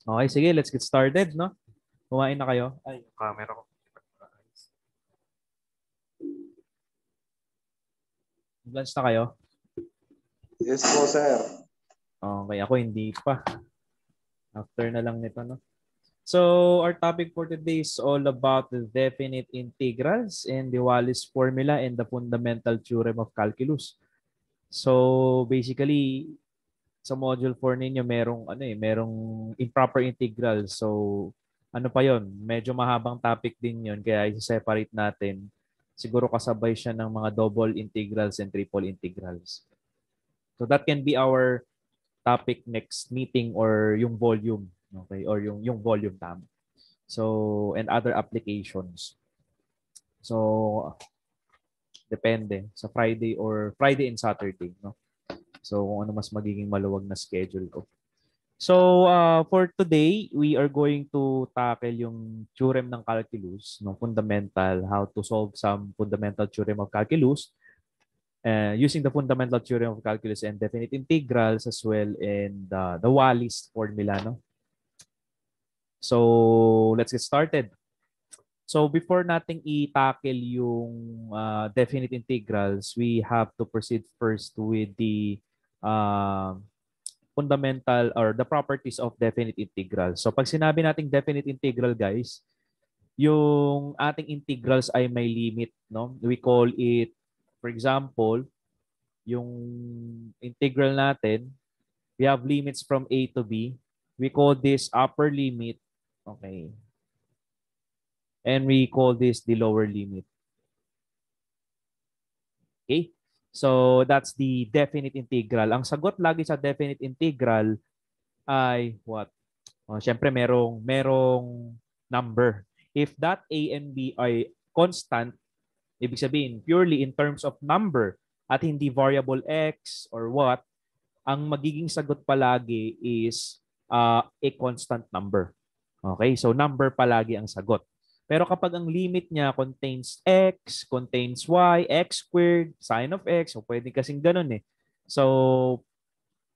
Okay, sige, let's get started, no? Kumain na kayo? Ay, yung camera ko. Lunch na kayo? Yes po, sir. Okay, ako hindi pa. After na lang nito, no? So, our topic for today is all about the definite integrals and the Wallis formula and the fundamental theorem of calculus. So, basically, sa module 4 ninyo merong improper integral. So, ano pa 'yon? Medyo mahabang topic din 'yon kaya i-separate natin. Siguro kasabay siya ng mga double integrals and triple integrals. So that can be our topic next meeting or yung volume, okay? Or yung volume tama. So, and other applications. So, depende sa Friday and Saturday, no? So, kung ano mas magiging maluwag na schedule ko. So, for today, we are going to tackle yung theorem ng calculus, no, fundamental, how to solve some fundamental theorem of calculus using the fundamental theorem of calculus and definite integrals as well and the Wallis formula, no? So, let's get started. So, before nating i-tackle yung definite integrals, we have to proceed first with the uh, fundamental or the properties of definite integral. So pag sinabi nating definite integral, guys, yung ating integrals ay may limit, no? We call it, for example, yung integral natin, we have limits from A to B. We call this upper limit, okay? And we call this the lower limit. Okay? So that's the definite integral. Ang sagot lagi sa definite integral ay what? Siyempre merong number. If that A and B ay constant, ibig sabihin purely in terms of number at hindi variable x or what, ang magiging sagot palagi is a constant number. Okay? So number palagi ang sagot. Pero kapag ang limit niya contains x, contains y, x squared, sine of x, so pwede kasing ganun eh. So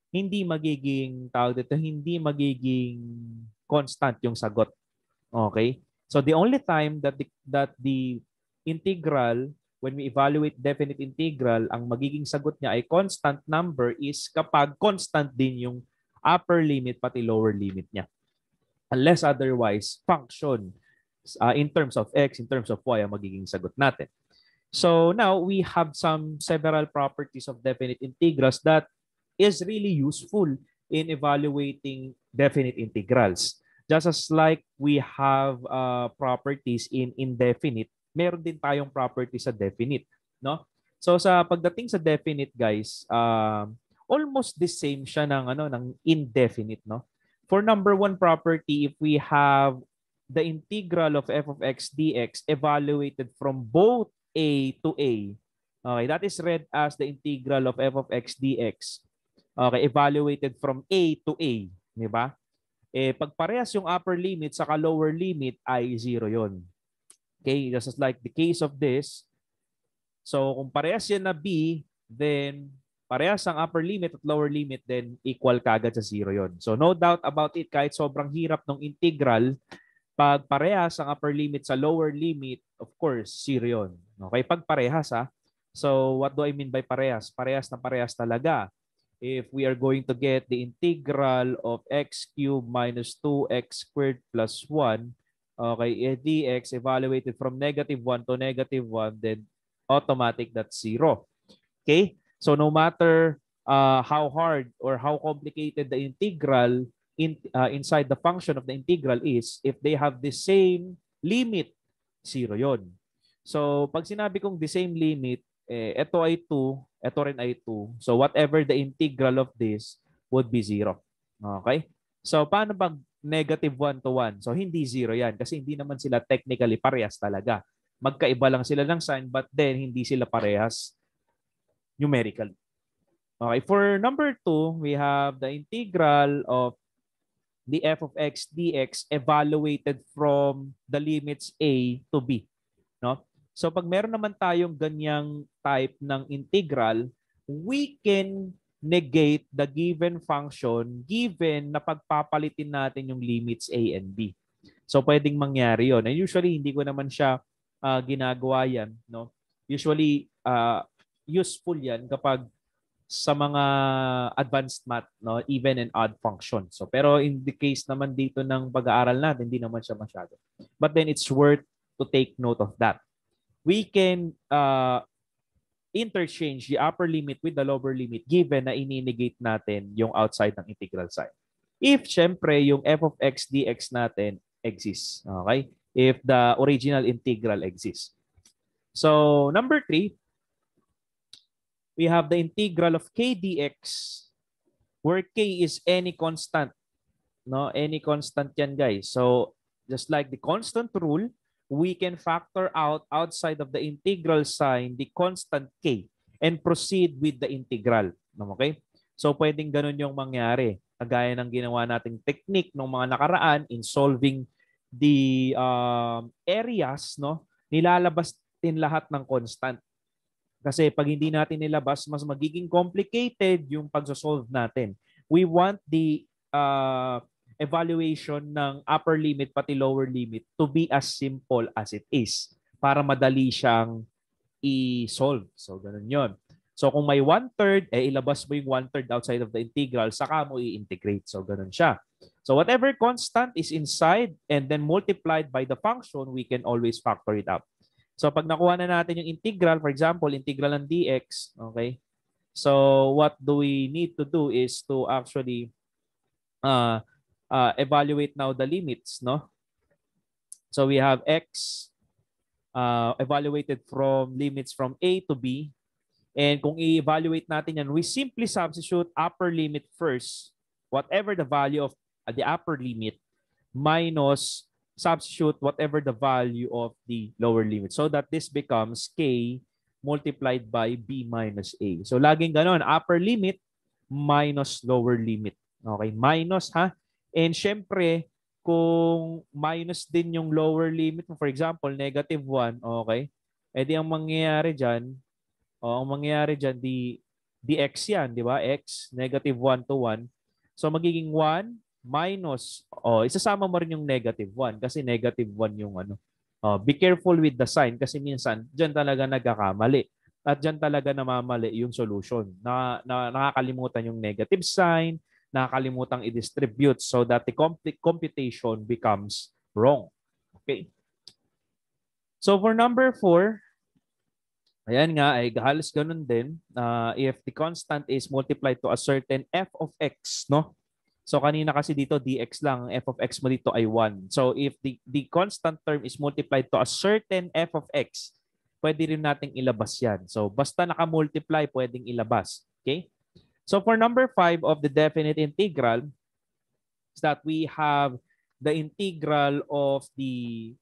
hindi magiging hindi magiging constant yung sagot. Okay? So the only time that the integral, when we evaluate definite integral, ang magiging sagot niya ay constant number is kapag constant din yung upper limit pati lower limit niya. Unless otherwise, function in terms of x, in terms of y ang magiging sagot natin. So now we have several properties of definite integrals that is really useful in evaluating definite integrals. Just as like we have properties in indefinite, meron din tayong properties sa definite, no? So sa pagdating sa definite, guys, almost the same siya ng indefinite, no? For number one property, if we have the integral of f of x dx evaluated from both a to a, okay, that is read as the integral of f of x dx. Okay, evaluated from A to A, di ba? Eh, pag parehas yung upper limit sa lower limit ay 0 yon. Okay, just like the case of this. So, kung parehas yan na B, then parehas ang upper limit at lower limit, then equal kagad sa 0 yon. So, no doubt about it, kahit sobrang hirap ng integral, pag parehas ang upper limit sa lower limit, of course, 0 yon. Okay, pag parehas ha. So, what do I mean by parehas? Parehas na parehas talaga. If we are going to get the integral of x cubed minus 2x squared plus 1, okay, dx evaluated from -1 to -1, then automatic that's 0. Okay? So no matter how hard or how complicated the integral inside the function of the integral is, if they have the same limit, 0 yon. So pag sinabi kong the same limit, ito ay 2, ito rin ay 2. So whatever the integral of this would be 0. Okay? So paano pag -1 to 1? So hindi 0 yan kasi hindi naman sila technically parehas talaga. Magkaiba lang sila ng sign but then hindi sila parehas numerically. Okay, for number 2, we have the integral of the f of x dx evaluated from the limits a to b, no? So pag meron naman tayong ganyang type ng integral, we can negate the given function given na pagpapalitin natin yung limits A and B. So pwedeng mangyari yon. And usually hindi ko naman siya ginagawa yan, no? Usually useful yan kapag sa mga advanced math, no, even and odd functions. So pero in the case naman dito ng pag-aaral natin, hindi naman siya masyado. But then it's worth to take note of that. We can interchange the upper limit with the lower limit given na ini-negate natin yung outside ng integral sign. If syempre yung f of x dx natin exists, okay? If the original integral exists. So number 3, we have the integral of k dx where k is any constant. No, any constant yan, guys. So just like the constant rule, we can factor out outside of the integral sign the constant k and proceed with the integral. Okay? So pwedeng ganun yung mangyari. Kagaya ng ginawa nating technique ng mga nakaraan in solving the areas, no? Nilalabas din lahat ng constant. Kasi pag hindi natin nilabas, mas magiging complicated yung pagsosolve natin. We want the evaluation ng upper limit pati lower limit to be as simple as it is para madali siyang i-solve. So, ganun yon. So, kung may 1/3, ilabas mo yung 1/3 outside of the integral, saka mo i-integrate. So, ganun siya. So, whatever constant is inside and then multiplied by the function, we can always factor it out. So, pag nakuha na natin yung integral, for example, integral ng dx, okay? So, what do we need to do is to actually evaluate now the limits, no? So, we have x evaluated from limits from a to b. And kung i-evaluate natin yan, we simply substitute upper limit first, whatever the value of the upper limit, minus substitute whatever the value of the lower limit so that this becomes k multiplied by b minus a. So laging ganon, upper limit minus lower limit. Okay, minus ha. And syempre, kung minus din yung lower limit, for example, -1, okay, edi ang mangyayari dyan, dx yan, di ba? X, -1 to 1. So magiging 1 minus, isasama mo rin yung -1 kasi -1 yung ano. Be careful with the sign kasi minsan dyan talaga nagkakamali. At dyan talaga namamali yung solution. Nakakalimutan yung negative sign, nakakalimutang i-distribute so that the computation becomes wrong. Okay. So for number 4, ayan nga, ay halos ganun din. If the constant is multiplied to a certain f of x, no? So kanina kasi dito dx lang, f of x mo dito ay 1. So if the constant term is multiplied to a certain f of x, pwede rin nating ilabas yan. So basta naka-multiply, pwedeng ilabas. Okay? So for number 5 of the definite integral is that we have the integral of the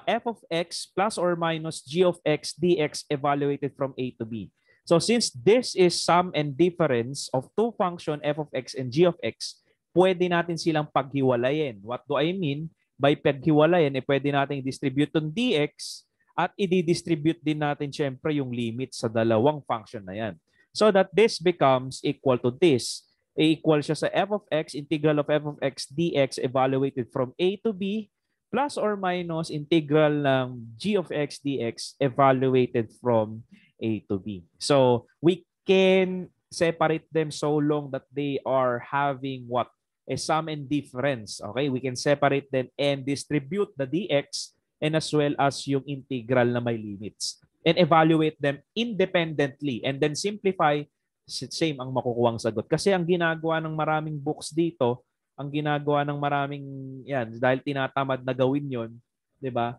f of x plus or minus g of x dx evaluated from a to b. So since this is sum and difference of two function f of x and g of x, pwede natin silang paghiwalayin. What do I mean? By paghiwalayin, pwede natin i-distribute yung dx at i-distribute din natin syempre yung limit sa dalawang function na yan. So that this becomes equal to this. Equal siya sa f of x, integral of f of x dx evaluated from a to b, plus or minus integral ng g of x dx evaluated from a to b. So we can separate them so long that they are having what? A sum and difference. Okay, we can separate them and distribute the dx and as well as yung integral na may limits and evaluate them independently and then simplify, same ang makukuhang sagot. Kasi ang ginagawa ng maraming books dito, ang ginagawa ng maraming yan dahil tinatamad na gawin yon, 'di ba?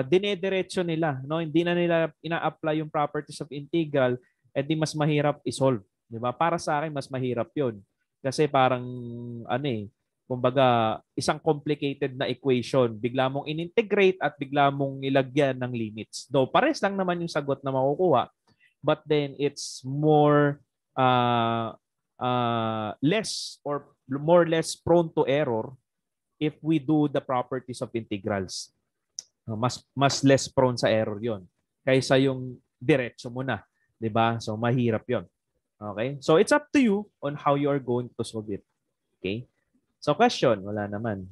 Dinediretso nila, no? Hindi na nila ina-apply yung properties of integral, edi mas mahirap i-solve, 'di ba? Para sa akin mas mahirap 'yon. Kasi parang kumbaga isang complicated na equation, bigla mong in-integrate at bigla mong ilagyan ng limits. Though pares lang naman yung sagot na makukuha, but then it's more less or more or less prone to error if we do the properties of integrals. Mas less prone sa error 'yon kaysa yung diretso mo na, 'di ba? So mahirap 'yon. Okay? So it's up to you on how you are going to solve it. Okay? So question, wala naman.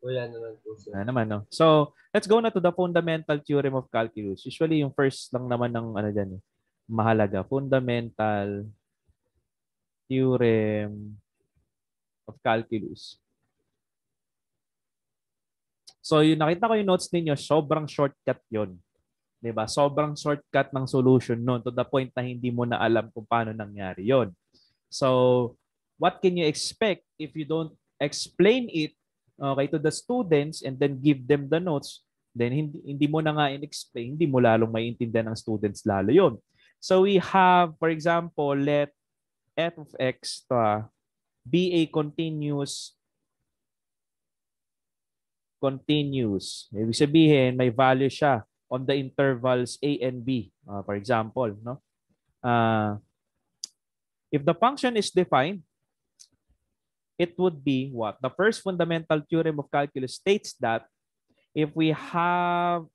Wala naman po, sir. Wala naman, no? So let's go na to the fundamental theorem of calculus. Usually yung first lang naman ng ano dyan, mahalaga. Fundamental theorem of calculus. So yung nakita ko yung notes ninyo, sobrang shortcut yon. Diba? Sobrang shortcut ng solution nun to the point na hindi mo na alam kung paano nangyari yon. So, what can you expect if you don't explain it, okay, to the students and then give them the notes, then hindi mo na nga in-explain, hindi mo lalong maiintindihan ng students lalo yon. So, we have, for example, let f of x be a continuous. Ibig sabihin, may value siya on the intervals a and b. For example, no? If the function is defined, it would be what? The first fundamental theorem of calculus states that if we have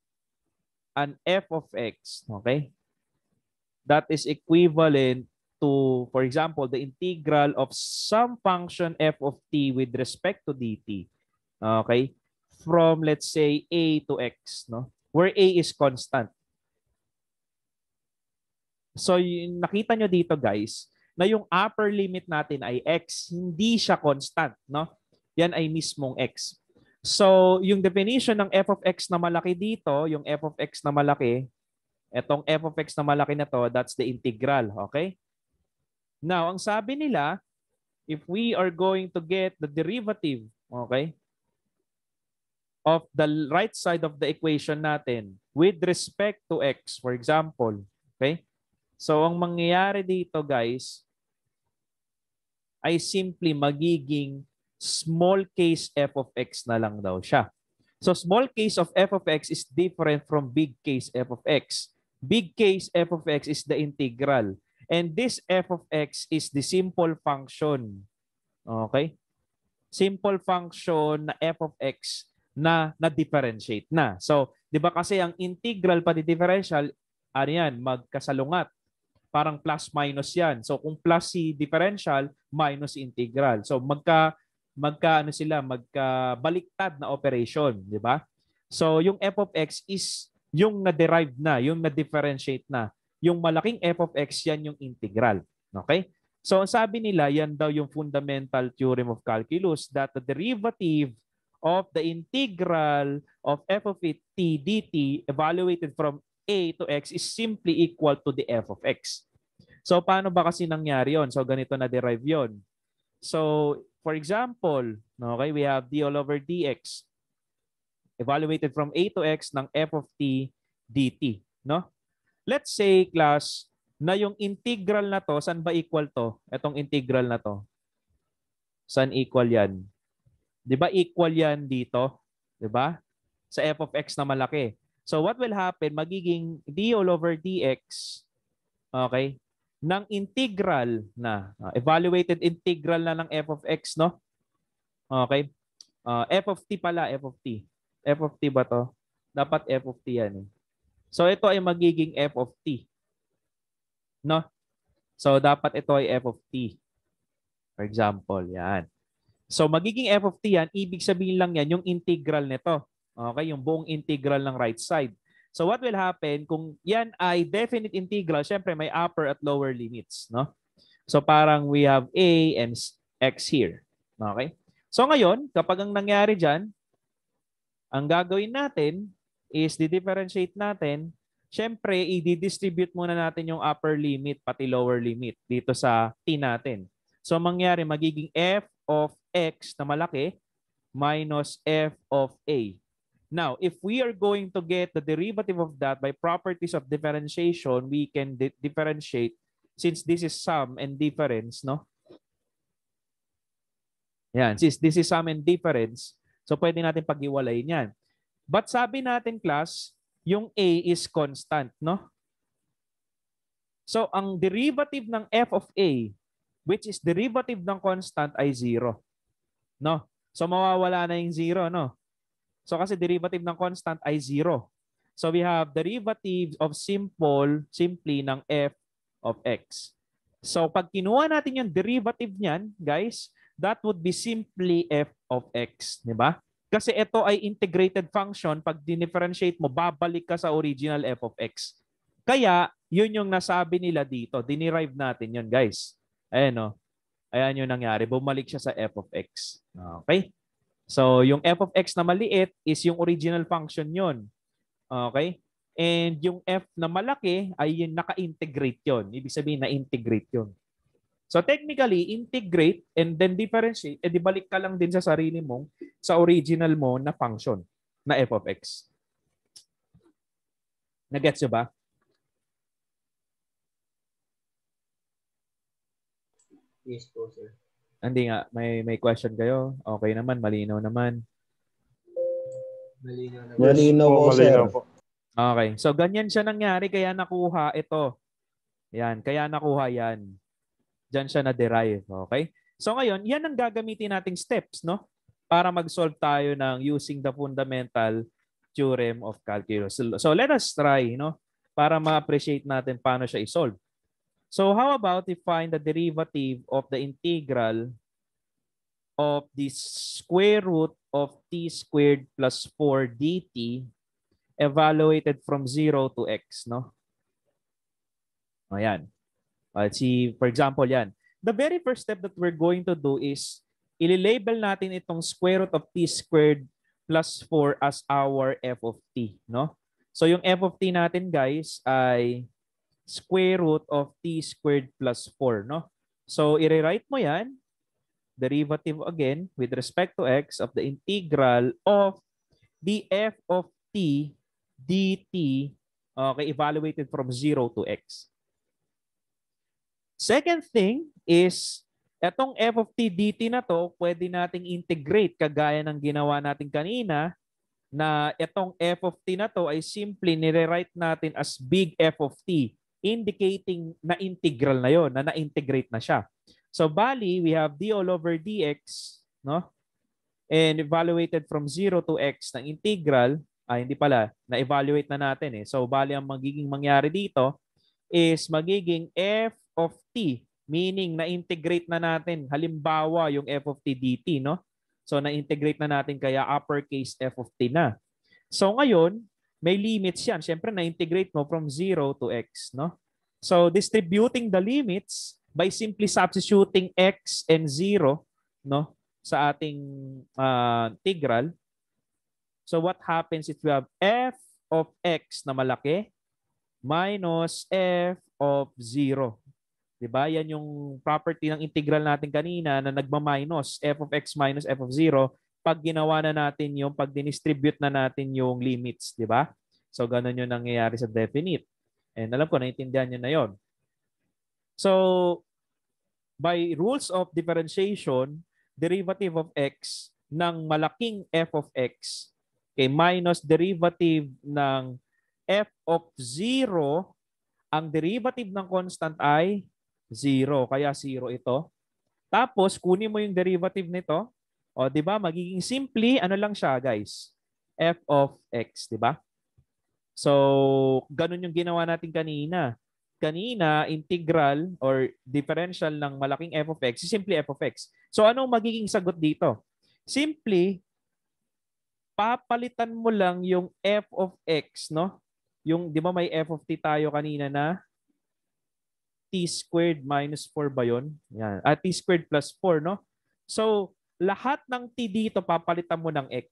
an f of x, okay, that is equivalent to, for example, the integral of some function f of t with respect to dt, okay, from, let's say, a to x, no? Where a is constant. So, nakita nyo dito, guys, na yung upper limit natin ay x, hindi siya constant, no? Yan ay mismong x. So, yung definition ng f of x na malaki dito, yung f of x na malaki, etong f of x na malaki na to, that's the integral, okay? Now, ang sabi nila, if we are going to get the derivative, okay, of the right side of the equation natin with respect to x, for example, okay? So, ang mangyayari dito, guys, ay simply magiging small case f of x na lang daw siya. So, small case of f of x is different from big case f of x. Big case f of x is the integral. And this f of x is the simple function. Okay? Simple function na f of x na na-differentiate na. So, di ba kasi ang integral pati differential, ano yan, magkasalungat. Parang plus minus yan. So, kung plus si differential, minus integral. So, magkabaliktad na operation, di ba? So, yung f of x is yung na-derive na, yung na-differentiate na. Yung malaking f of x, yan yung integral. Okay? So, sabi nila, yan daw yung fundamental theorem of calculus that the derivative of the integral of f of t dt evaluated from a to x is simply equal to the f of x. So, paano ba kasi nangyari yon? So, ganito na-derive yon. So, for example, okay, we have d all over dx evaluated from a to x ng f of t dt. No? Let's say, class, na yung integral na to, saan ba equal to? Itong integral na to. Saan equal yan? Di ba equal yan dito? Di ba? Sa f of x na malaki. So what will happen? Magiging d all over dx, okay, ng integral na, evaluated integral na ng f of x, no? Okay. F of t pala, f of t. F of t ba to? Dapat f of t yan. So ito ay magiging f of t. No? So dapat ito ay f of t. For example, yan. So magiging f of t yan, ibig sabihin lang yan yung integral nito. Okay, yung buong integral ng right side. So what will happen kung yan ay definite integral, syempre may upper at lower limits, no? So parang we have a and x here. Okay? So ngayon, kapag ang nangyari diyan, ang gagawin natin is di-differentiate natin, syempre i-distribute muna natin yung upper limit pati lower limit dito sa t natin. So mangyari magiging f of x na malaki minus f of a. Now, if we are going to get the derivative of that by properties of differentiation, we can differentiate since this is sum and difference, no? Yan, since this is sum and difference, so pwede natin pag-iwalayin yan. But sabi natin, class, yung a is constant, no? So, ang derivative ng f of a, which is derivative ng constant, ay 0. No? So, mawawala na yung 0, no? So kasi derivative ng constant ay 0. So we have derivative of simply ng f of x. So pag kinuha natin yung derivative niyan, guys, that would be simply f of x, di ba? Kasi ito ay integrated function. Pag dinifferentiate mo, babalik ka sa original f of x. Kaya, yun yung nasabi nila dito. Dinerive natin yun, guys. Ayan, no? Ayan yung nangyari. Bumalik siya sa f of x. Okay? So, yung f of x na maliit is yung original function yun. Okay? And yung f na malaki ay yung naka-integrate yun. Ibig sabihin, na-integrate yun. So technically, integrate and then differentiate, di balik ka lang din sa sarili mo, sa original mo na function na f of x. Nagets nyo ba? Yes po, sir. Hindi nga. May question kayo? Okay naman. Malinaw naman. Malinaw na. Malinaw po, sir. Okay. So ganyan siya nangyari kaya nakuha ito. Yan. Kaya nakuha yan. Diyan siya na-derive. Okay? So ngayon, yan ang gagamitin nating steps, no? Para mag-solve tayo ng using the fundamental theorem of calculus. So let us try, no? Para ma-appreciate natin paano siya i-solve. So how about we find the derivative of the integral of the square root of t squared plus 4 dt evaluated from 0 to x, no? Ayan. Let's see, for example, yan. The very first step that we're going to do is ililabel natin itong square root of t squared plus 4 as our f of t, no? So yung f of t natin, guys, ay square root of t squared plus 4, no? So i-rewrite mo yan, derivative again with respect to x of the integral of the f of t dt, okay, evaluated from 0 to x. Second thing is, etong f of t dt na to, pwede nating integrate kagaya ng ginawa natin kanina, na etong f of t na to ay simply nire-write natin as big f of t, indicating na integral na yon, na na-integrate na siya. So bali, we have d all over dx, no? And evaluated from 0 to x ng integral, hindi pala, na-evaluate na natin eh. So bali, ang magiging mangyari dito is magiging f of t, meaning na-integrate na natin. Halimbawa, yung f of t dt, no? So na-integrate na natin kaya uppercase f of t na. So ngayon, may limits yan. Siyempre, na-integrate mo from 0 to x, no? So distributing the limits by simply substituting x and 0, no, sa ating integral. So what happens is we have f of x na malaki minus f of 0. Diba? Yan yung property ng integral natin kanina na nagma-minus f of x minus f of 0 pag ginawa na natin yung pag dinistribute na natin yung limits. Diba? So, ganun yung nangyayari sa definite. And alam ko, naintindihan nyo na yon. So, by rules of differentiation, derivative of x ng malaking f of x, okay, minus derivative ng f of 0, ang derivative ng constant ay 0. Kaya 0 ito. Tapos, kunin mo yung derivative nito. O, di ba? Magiging simply, ano lang siya, guys? F of x, di ba? So, ganun yung ginawa natin kanina. Kanina, integral or differential ng malaking f of x is simply f of x. So, anong magiging sagot dito? Simply, papalitan mo lang yung f of x, no? Yung, di ba may f of t tayo kanina na t squared minus 4 ba yun? Yan. T squared plus 4, no? So, lahat ng t dito, papalitan mo ng x.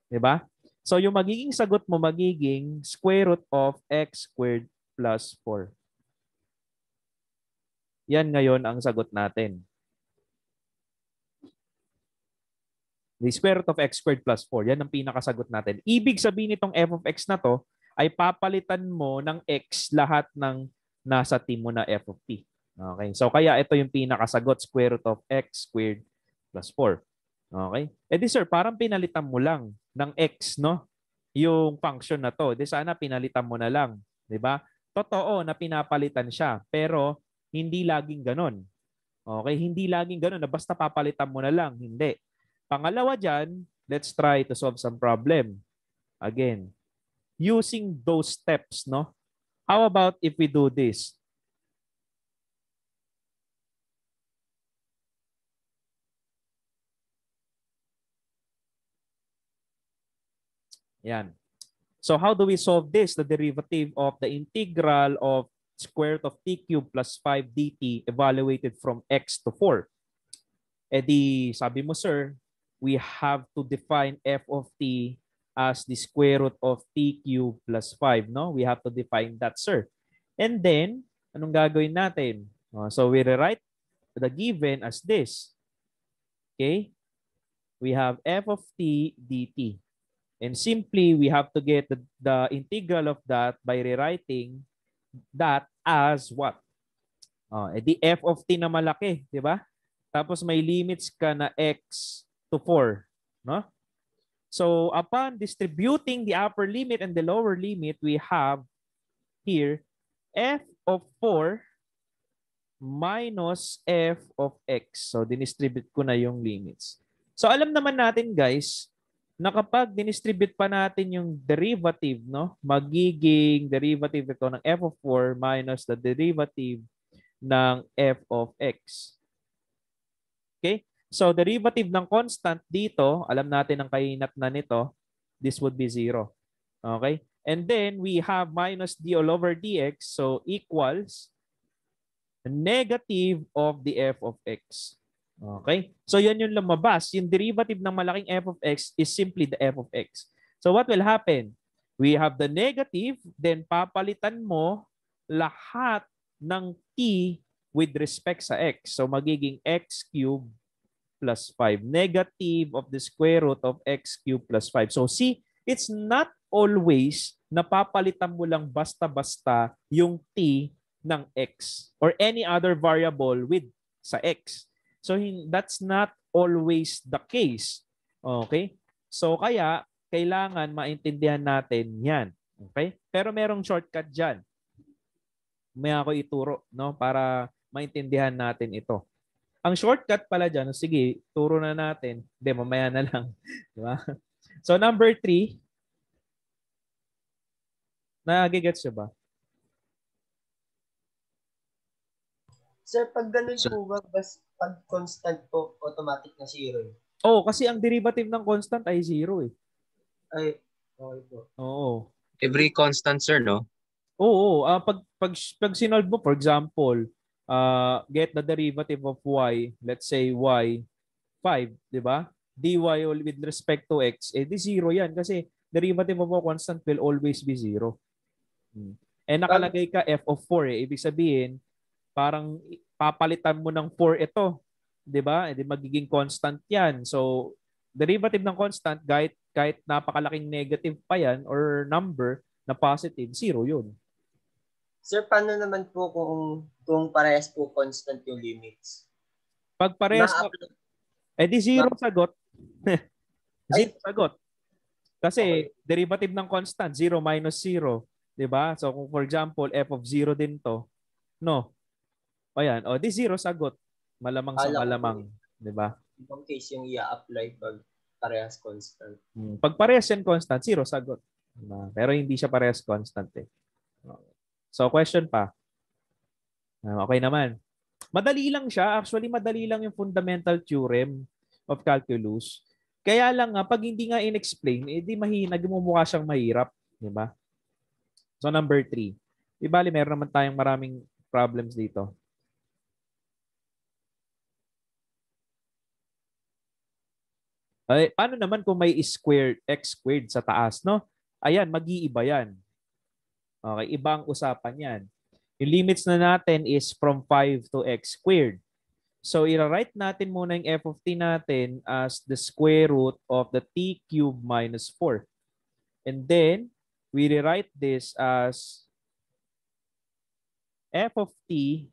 Di ba? So, yung magiging sagot mo, magiging square root of x squared plus 4. Yan ngayon ang sagot natin. The square root of x squared plus 4. Yan ang pinakasagot natin. Ibig sabihin nitong f of x na to, ay papalitan mo ng x lahat ng nasa t mo na f of t. Okay? So, kaya ito yung pinakasagot, square root of x squared plus 4. Okay? Eh di sir, parang pinalitan mo lang ng x, no? Yung function na to. Di sana pinalitan mo na lang. Di ba? Totoo na pinapalitan siya, pero hindi laging ganon. Okay? Hindi laging ganon na basta papalitan mo na lang. Hindi. Pangalawa dyan, let's try to solve some problem. Again, using those steps, no? How about if we do this? Yan. So how do we solve this? The derivative of the integral of square root of t cubed plus 5 dt evaluated from x to 4. Eh di, sabi mo, sir, we have to define f of t as the square root of t cubed plus 5, no? We have to define that, sir. And then, anong gagawin natin? So we rewrite the given as this. Okay? We have f of t dt. And simply, we have to get the integral of that by rewriting that as what? The f of t na malaki, di ba? Tapos may limits ka na x to 4, no? So upon distributing the upper limit and the lower limit, we have here f of 4 minus f of x. So dinistribute ko na yung limits. So alam naman natin, guys, na kapag dinistribute pa natin yung derivative, no, magiging derivative ito ng f of 4 minus the derivative ng f of x. Okay? So derivative ng constant dito, alam natin ang kainat na nito, this would be 0. Okay? And then we have minus d all over dx, so equals negative of the f of x. Okay? So yan yung lumabas. Yung derivative ng malaking f of x is simply the f of x. So what will happen? We have the negative, then papalitan mo lahat ng t with respect sa x. So magiging x cubed plus 5. Negative of the square root of x cubed plus 5. So see, it's not always napapalitan mo lang basta-basta yung t ng x or any other variable with sa x. So that's not always the case. Okay? So kaya kailangan maintindihan natin 'yan. Okay? Pero merong shortcut diyan. May ako ituro, no, para maintindihan natin ito. Ang shortcut pala diyan, sige, turo na natin. Hindi, mamaya na lang, di ba? So number 3, nagigets niyo ba? Sir, pag ganun po ba, pag constant po, automatic na 0? Oh, kasi ang derivative ng constant ay 0 eh. Ay, okay po. Oo. Every constant, sir, no? Oo, pag sinolve mo, for example, get the derivative of y, let's say y 5, di ba? dy with respect to x, eh di 0 yan kasi derivative of a constant will always be 0. Eh nakalagay ka f of 4 eh. Ibig sabihin, parang papalitan mo ng 4 ito, 'di ba? Eh di magiging constant 'yan. So derivative ng constant kahit napakalaking negative pa 'yan or number na positive, 0 'yun. Sir, paano naman po kung parehas po constant yung limits? Pag parehas eh di 0 sagot. 0 sagot. Kasi derivative ng constant 0 minus 0, 'di ba? So kung for example f of 0 din 'to, no. Ayan, di 0 sagot. Malamang sa malamang, 'di ba? Ibang case yung i-apply pag parehas constant. Pag parehas yan constant, 0 sagot. Diba? Pero hindi siya parehas constant eh. So question pa. Okay naman. Madali lang siya. Actually, madali lang yung fundamental theorem of calculus. Kaya lang nga, pag hindi nga in-explain, di nagmumukha siyang mahirap. 'Di ba? So number 3. Di bali, meron naman tayong maraming problems dito. Paano naman kung may squared, x squared sa taas, no? Ayan, mag-iiba yan. Okay, ibang usapan yan. Yung limits na natin is from 5 to x squared. So, i-write natin muna yung f of t natin as the square root of the t cubed minus 4. And then, we rewrite this as f of t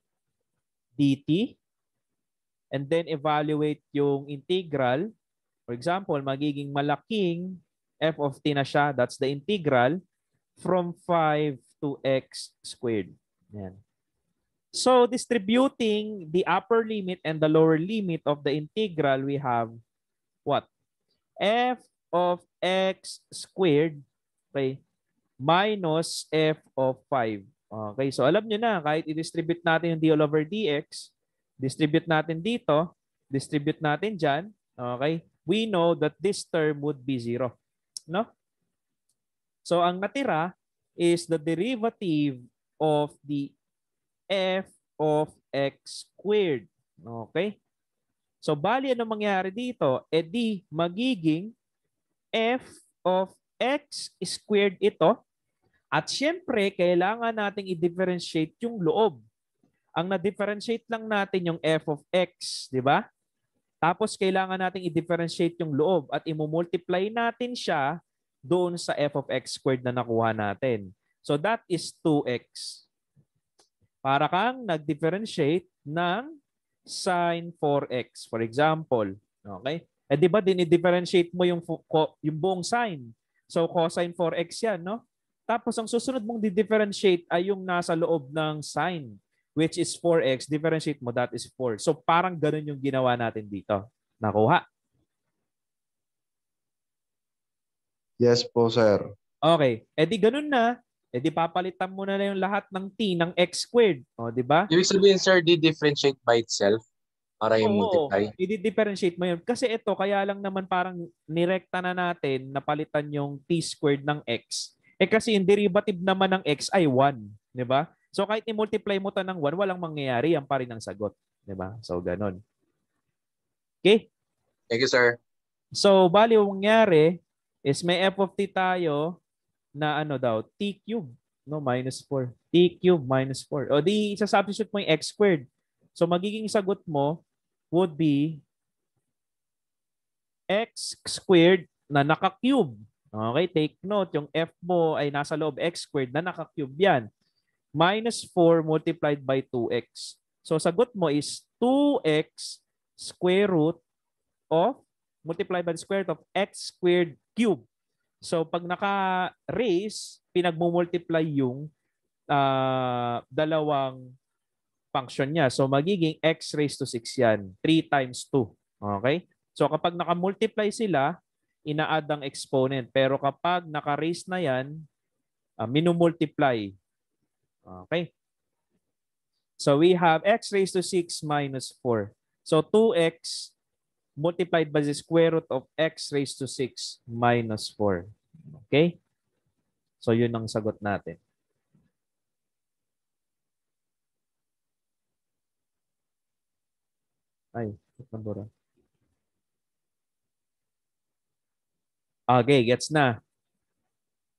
dt. And then, evaluate yung integral. For example, magiging malaking f of t na siya. That's the integral from 5 to x squared. Yan. So, distributing the upper limit and the lower limit of the integral, we have what? f of x squared, okay, minus f of 5. Okay, so alam nyo na, kahit i-distribute natin yung d all over dx, distribute natin dito, distribute natin dyan, okay, we know that this term would be 0. No? So ang natira is the derivative of the f of x squared. Okay? So bali ano mangyari dito? E di magiging f of x squared ito. At syempre, kailangan nating i-differentiate yung loob. Ang na-differentiate lang natin yung f of x, di ba? Tapos kailangan nating i-differentiate yung loob at i-multiply natin siya doon sa f of x squared na nakuha natin. So that is 2x. Para kang nag-differentiate ng sin 4x, for example. Okay? Eh di ba din-differentiate mo yung buong sin. So cosine 4x yan, no? Tapos ang susunod mong di-differentiate ay yung nasa loob ng sin, which is 4x. Differentiate mo, that is 4. So parang ganun yung ginawa natin dito. Nakuha? Yes po, sir. Okay. E di ganun na. E di papalitan mo na yung lahat ng t ng x squared. O, di ba? Ibig sabihin, sir, di-differentiate by itself para yung Oo. multiply. I-differentiate mo yun. Kasi ito, kaya lang naman parang nirekta na natin na palitan yung t squared ng x. Eh kasi yung derivative naman ng x ay 1. Di ba? So kahit i-multiply mo ta ng 1, walang mangyayari. Yan pa rin ang sagot. Di ba? So ganun. Okay? Thank you, sir. So bali yung mangyari is may f of t tayo na ano daw, t cube. No, minus 4. T cube minus 4. O di, isa-substitute mo yung x squared. So magiging sagot mo would be x squared na naka-cube. Okay, take note, yung f mo ay nasa loob x squared na naka-cube yan. Minus 4 multiplied by 2x. So sagot mo is 2x square root of multiplied by the square root of x squared cube. So pag naka-raise, pinagmumultiply yung dalawang function niya. So magiging x raised to 6 yan. 3 times 2. Okay? So kapag naka-multiply sila, ina-add ang exponent. Pero kapag naka-raise na yan, minumultiply. Okay? So we have x raised to 6 minus 4. So 2x multiplied by the square root of x raised to 6 minus 4. Okay? So yun ang sagot natin. Ay, nabura. Okay, gets na.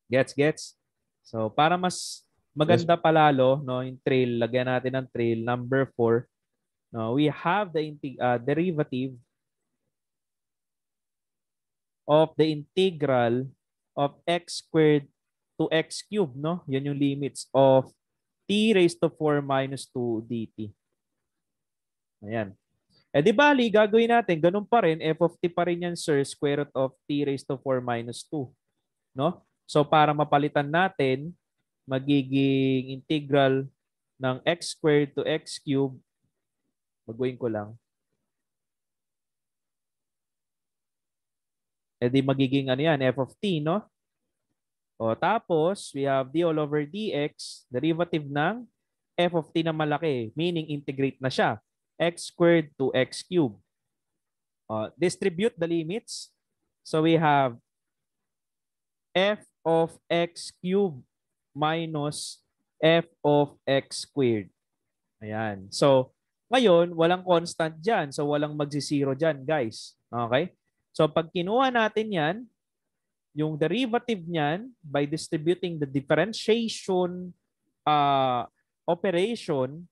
Gets. So para mas maganda palalo, no, yung trail, lagyan natin ng trail number 4. No, we have the derivative of the integral of x squared to x cubed, no? Yan yung limits of t raised to 4 minus 2 dt. Ayan. Eh di bali, gagawin natin, ganun pa rin, f of t pa rin yan, sir, square root of t raised to 4 minus 2. No? So para mapalitan natin, magiging integral ng x squared to x cubed, magawin ko lang. Eh di magiging ano yan, f of t, no? O tapos, we have d all over dx, derivative ng f of t na malaki, meaning integrate na siya. X squared to x cubed. Distribute the limits. So we have f of x cubed minus f of x squared. Ayan. So, ngayon, walang constant dyan. So, walang magsi-zero dyan, guys. Okay? So, pag kinuha natin yan, yung derivative niyan by distributing the differentiation operation,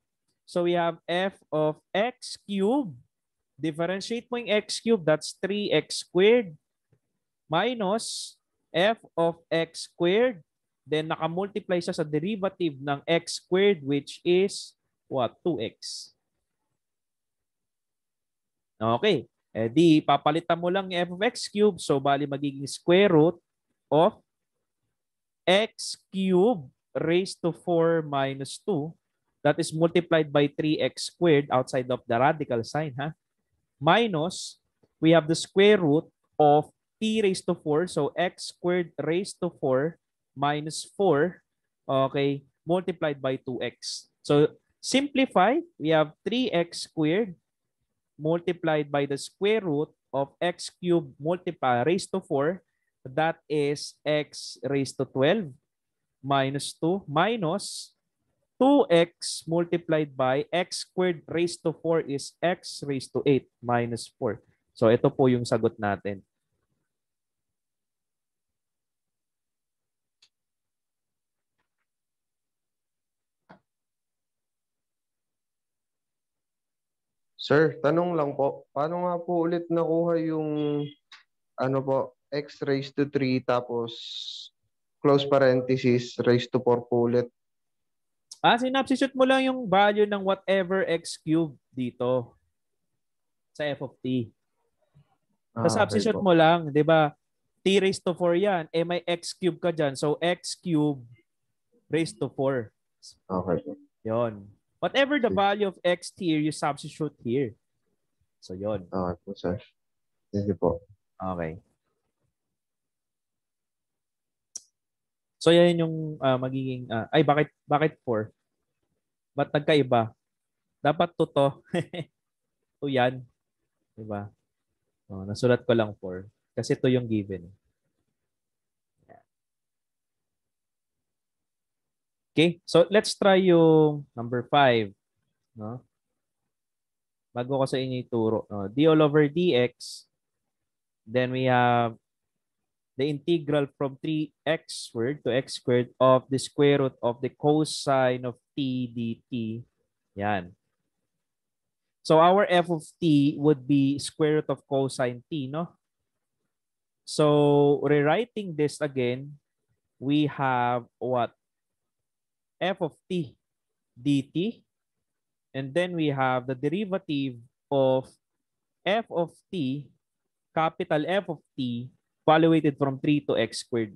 so we have f of x cubed. Differentiate mo yung x cubed, that's 3x squared minus f of x squared. Then nakamultiply siya sa derivative ng x squared, which is what? 2x. Okay. Eh di, papalitan mo lang yung f of x cubed. So, bali magiging square root of x cubed raised to 4 minus 2. That is multiplied by 3x squared outside of the radical sign, ha? Minus, we have the square root of t raised to 4. So x squared raised to 4 minus 4, okay, multiplied by 2x. So simplify, we have 3x squared multiplied by the square root of x cubed multiplied raised to 4. That is x raised to 12 minus 2 minus 2x multiplied by x squared raised to 4 is x raised to 8 minus 4. So ito po yung sagot natin. Sir, tanong lang po. Paano nga po ulit nakuha yung ano po, x raised to 3 tapos close parenthesis raised to 4 po ulit? Sinubstitute mo lang yung value ng whatever x cubed dito sa f of t. Tapos Okay substitute po. mo lang, di ba? T raised to 4 yan. Eh may x cubed ka dyan. So x cubed raised to 4. Okay po. Yon. Whatever the value of x here, you substitute here. So yon. Okay po, sir. Thank you po. Okay. So yan yung magiging bakit 4? Ba't nagkaiba? Dapat 2 to. 2 yan. Diba? Nasulat ko lang 4 kasi ito yung given. Okay, so let's try yung number 5, no? Bago ko sa inyo ituro, d all over dx. Then we have the integral from 3x squared to x squared of the square root of the cosine of t dt. Yan. So our f of t would be square root of cosine t, no? So rewriting this again, we have what? F of t dt, and then we have the derivative of f of t, capital F of t, evaluated from 3 to x squared.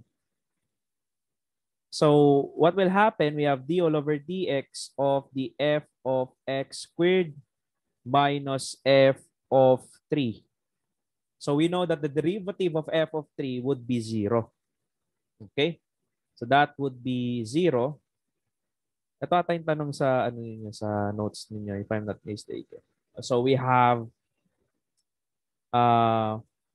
So what will happen? We have d all over dx of the f of x squared minus f of 3. So we know that the derivative of f of 3 would be 0. Okay? So that would be 0. Ito ata yung tanong sa sa notes ninyo, if I'm not mistaken. So we have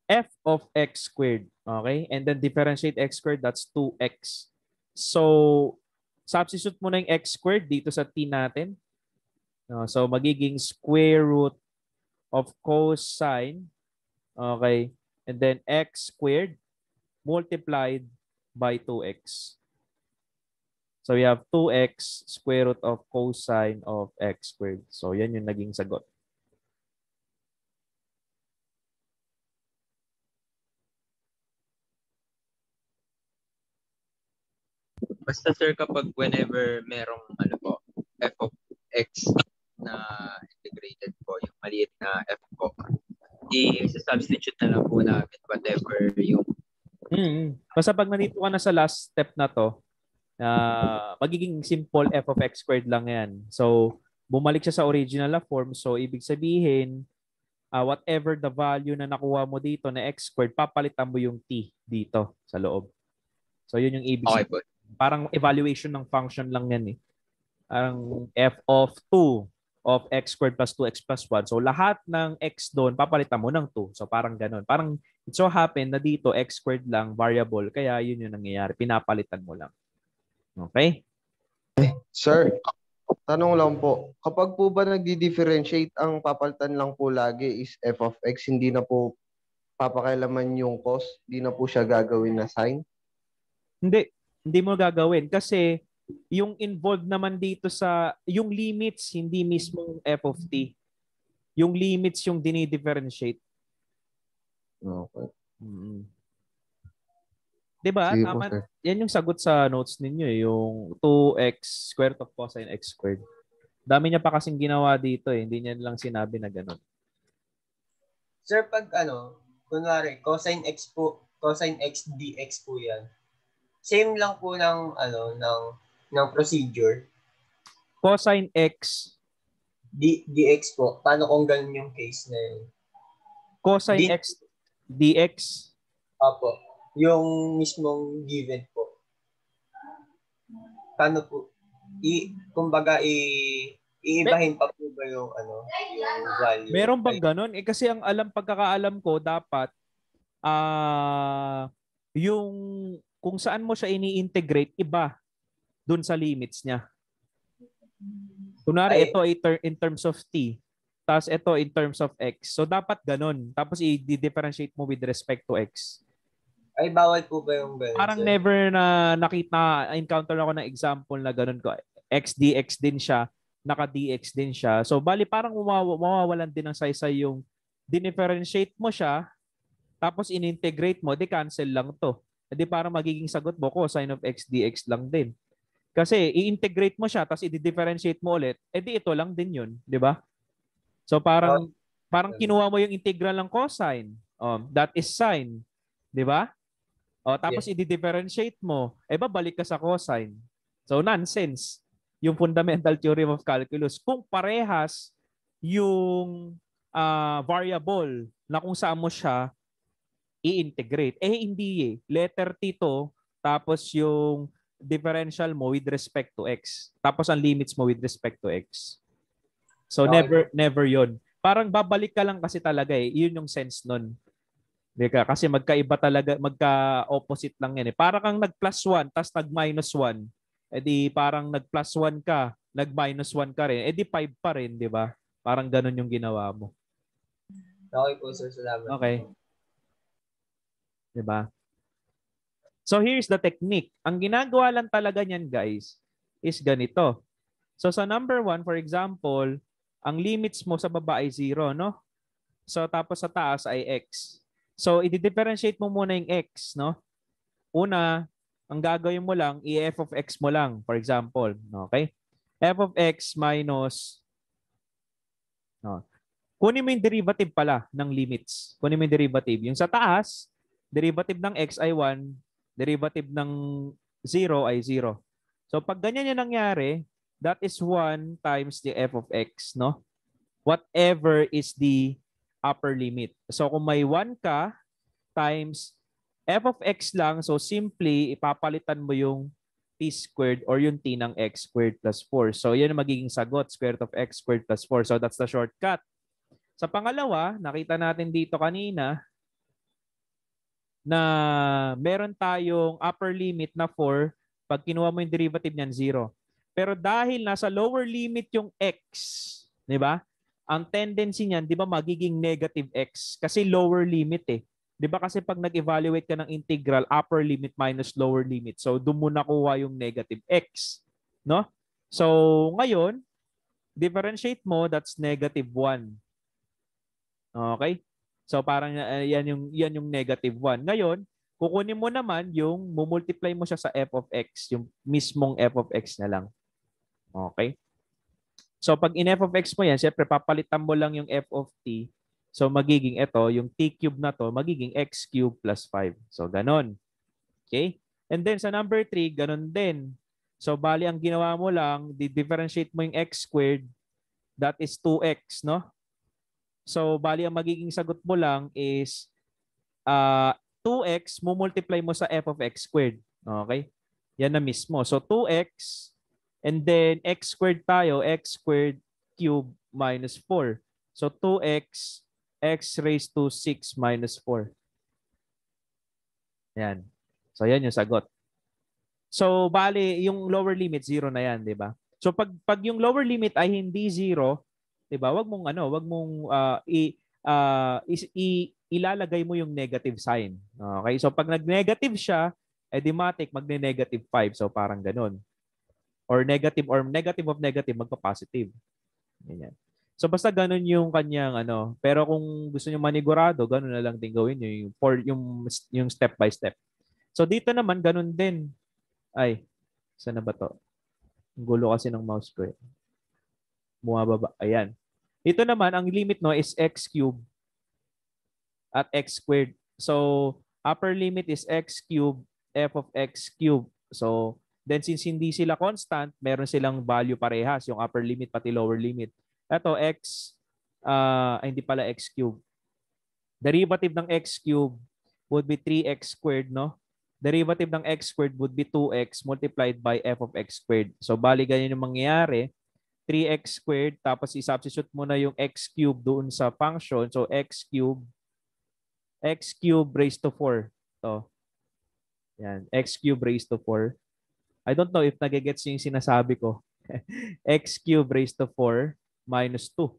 f of x squared, okay? And then differentiate x squared, that's 2x. So substitute mo na yung x squared dito sa t natin. So magiging square root of cosine, okay? And then x squared multiplied by 2x. So we have 2x square root of cosine of x squared. So yan yung naging sagot. Basta sir, kapag whenever merong f of x na integrated po, yung maliit na f po, i-substitute na lang po namin whatever yung... Basta pag nandito ka na sa last step na to, magiging simple f of x squared lang yan. So, bumalik siya sa original na form. So, ibig sabihin, whatever the value na nakuha mo dito na x squared, papalitan mo yung t dito sa loob. So, yun yung ibig sabihin. Parang evaluation ng function lang yan eh. Parang f of 2 of x squared plus 2x plus 1. So, lahat ng x doon, papalitan mo ng 2. So, parang ganun. Parang it so happen na dito, x squared lang, variable. Kaya yun yung nangyayari. Pinapalitan mo lang. Okay? Sir, tanong lang po. Kapag po ba nagdi-differentiate, ang papalitan lang po lagi is f of x, hindi na po papakailaman yung cos? Hindi na po siya gagawin na sign? Hindi mo gagawin. Kasi yung involved naman dito sa, yung limits, hindi mismo f of t. Yung limits yung dinidifferentiate. Okay. Diba? Sige Tama. po, Yan yung sagot sa notes ninyo eh. Yung 2x square root of cosine x squared. Dami niya pa kasing ginawa dito eh. Hindi niya lang sinabi na ganun. Sir, pag kunwari, cosine x dx po yan. Same lang po ng procedure. Cosine x dx po. Paano kung ganun yung case na yun? cosine x dx. Opo. Yung mismong given po. Paano po? Kumbaga, iibahin pa po ba yung, yung value? Meron bang ganun? Kasi ang pagkakaalam ko, dapat yung kung saan mo siya ini-integrate, iba dun sa limits niya. Kunwari, ito in terms of t, tapos ito in terms of x. So, dapat ganun. Tapos, i-differentiate mo with respect to x. Ay, bawal po ba yung ganun, Parang sir? never na encounter ako ng example na ganun ko. X dx din siya, naka-dx din siya. So, bali parang mawawalan din ng saysay yung dinifferentiate mo siya, tapos in-integrate mo, di cancel lang to. Di parang magiging sagot mo cosine of x dx lang din. Kasi i-integrate mo siya, tapos i-differentiate mo ulit, di ito lang din yun. Di ba? So, parang kinuha mo yung integral ng cosine. That is sine. Di ba? Tapos i-differentiate mo, babalik ka sa cosine. So, nonsense. Yung fundamental theorem of calculus. Kung parehas yung variable na kung saan mo siya i-integrate. Hindi eh. Letter T to, tapos yung differential mo with respect to x. Tapos ang limits mo with respect to x. So, never yon. Parang babalik ka lang kasi talaga eh. Yun yung sense nun. Kasi magkaiba talaga, magka-opposite lang yan eh. Parang kang nag-plus 1, tapos nag-minus 1. Parang nag-plus 1 ka, nag-minus 1 ka rin. 5 pa rin, di ba? Parang ganun yung ginawa mo. Okay po, sir. Salamat. Okay. Di ba? So here's the technique. Ang ginagawa lang talaga niyan, guys, is ganito. So sa number 1, for example, ang limits mo sa baba ay 0, no? So tapos sa taas ay x. So, i-differentiate mo muna yung x, no? Una, ang gagawin mo lang, i-f of x mo lang, for example. Okay? F of x minus, kunin mo yung derivative pala ng limits. Kunin mo yung derivative. Yung sa taas, derivative ng x ay 1, derivative ng 0 ay 0. So, pag ganyan yung nangyari, that is 1 times the f of x, no? Whatever is the upper limit. So kung may 1 ka times f of x lang, so simply ipapalitan mo yung t squared or yung t ng x squared plus 4. So yan ang magiging sagot, square root of x squared plus 4. So that's the shortcut. Sa pangalawa, nakita natin dito kanina na meron tayong upper limit na 4. Pag kinuha mo yung derivative niyan, 0. Pero dahil nasa lower limit yung x, di ba? Ang tendency niyan, di ba, magiging negative x kasi lower limit eh. Di ba kasi pag nag-evaluate ka ng integral, upper limit minus lower limit. So, doon mo nakuha yung negative x. No? So, ngayon, differentiate mo, that's negative 1. Okay? So, parang yan yung negative 1. Ngayon, kukunin mo naman yung mumultiply mo siya sa f of x, yung mismong f of x na lang. Okay? So, pag in-f of x mo yan, syempre papalitan mo lang yung f of t. So, magiging ito, yung t cube na to, magiging x cube plus 5. So, ganon. Okay? And then, sa number 3, ganon din. So, bali, ang ginawa mo lang, di-differentiate mo yung x squared, that is 2x, no? So, bali, ang magiging sagot mo lang is 2x, multiply mo sa f of x squared. Okay? Yan na mismo. So, 2x, and then x squared tayo, x squared cube minus 4. So 2x, x raised to 6 minus 4. Yan. So yan yung sagot. So bali, yung lower limit, 0 na yan, di ba? So pag yung lower limit ay hindi 0, di ba? Wag mong ilalagay mo yung negative sign. Okay? So pag nag-negative siya, matik magne-negative 5. So parang ganun. Or negative of negative magpa-positive. Ganyan. So basta ganun yung kanyang pero kung gusto niyo manigurado, ganun na lang din gawin niyo yung step by step. So dito naman ganun din. Ay, saan na ba to? Ang gulo kasi ng mouse ko eh. Bumababa. Ayan. Ito naman ang limit no is x cube at x squared. So upper limit is x cube, f of x cube. So then since hindi sila constant, meron silang value parehas, yung upper limit pati lower limit. Ito x, hindi pala x cube. Derivative ng x cube would be 3x squared, no? Derivative ng x squared would be 2x multiplied by f of x squared. So, bali ganyan yung mangyayari. 3x squared, tapos i-substitute mo na yung x cubed doon sa function. So, x cubed raised to 4. So, yan, x cubed raised to 4. I don't know if nagigets yung sinasabi ko. X cubed raised to 4 minus 2.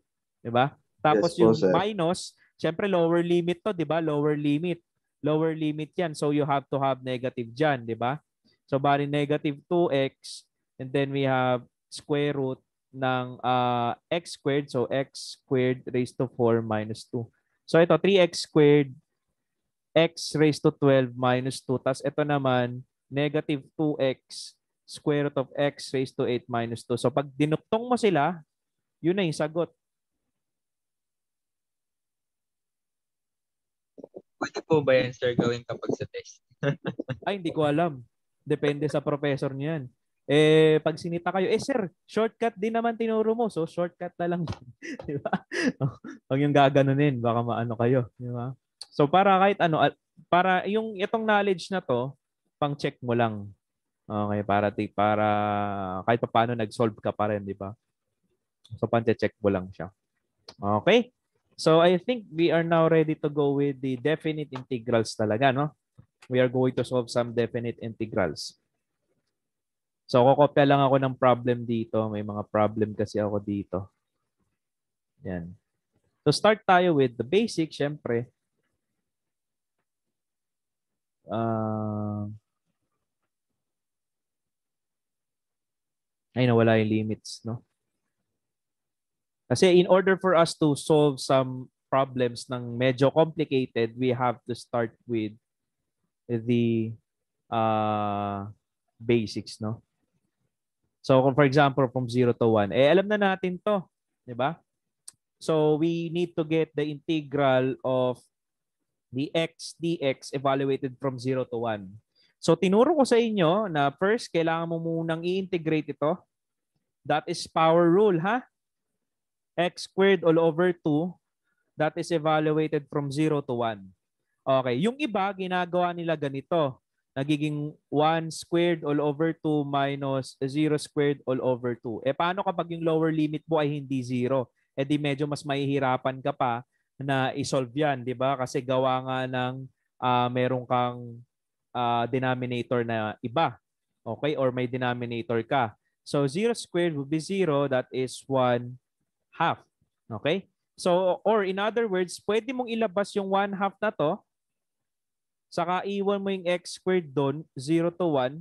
Diba? Tapos Yes po, yung sir. minus, syempre lower limit to, diba? Lower limit. Lower limit yan. So you have to have negative dyan, diba? So bali negative 2x and then we have square root ng x squared. So x squared raised to 4 minus 2. So ito 3x squared x raised to 12 minus 2. Tapos ito naman negative 2x square root of x raised to 8 minus 2. So pag dinuktong mo sila, yun na yung sagot. Pwede po ba yan, sir, gawin kapag sa test? Ay, hindi ko alam. Depende sa professor niyan. Pag sinita kayo, sir, shortcut din naman tinuro mo. So, shortcut na lang. Di ba? Huwag yung gaganunin. Baka maano kayo. Di ba? So, para kahit ano, para yung itong knowledge na to, pang-check mo lang. Okay, para kahit paano nag-solve ka pa rin, di ba? So, pang-check mo lang siya. Okay? So, I think we are now ready to go with the definite integrals talaga, no? We are going to solve some definite integrals. So, kukopya lang ako ng problem dito. May mga problem kasi ako dito. Yan. So, start tayo with the basic, syempre. Ay, nawala yung limits, no? Kasi in order for us to solve some problems ng medyo complicated, we have to start with the basics, no? So, kung for example, from 0 to 1, alam na natin to, di ba? So, we need to get the integral of the x dx evaluated from 0 to 1. So, tinuro ko sa inyo na first, kailangan mo munang i-integrate ito. That is power rule, ha? X squared all over 2, that is evaluated from 0 to 1. Okay, yung iba, ginagawa nila ganito. Nagiging 1 squared all over 2 minus 0 squared all over 2. Paano kapag yung lower limit mo ay hindi 0? Di medyo mas mahihirapan ka pa na i-solve yan, di ba? Kasi gawa nga ng meron kang denominator na iba. Okay, or may denominator ka. So 0 squared would be 0, that is 1 half. Okay? So, or in other words, pwede mong ilabas yung 1 half na to, saka iwan mo yung x squared doon, 0 to 1.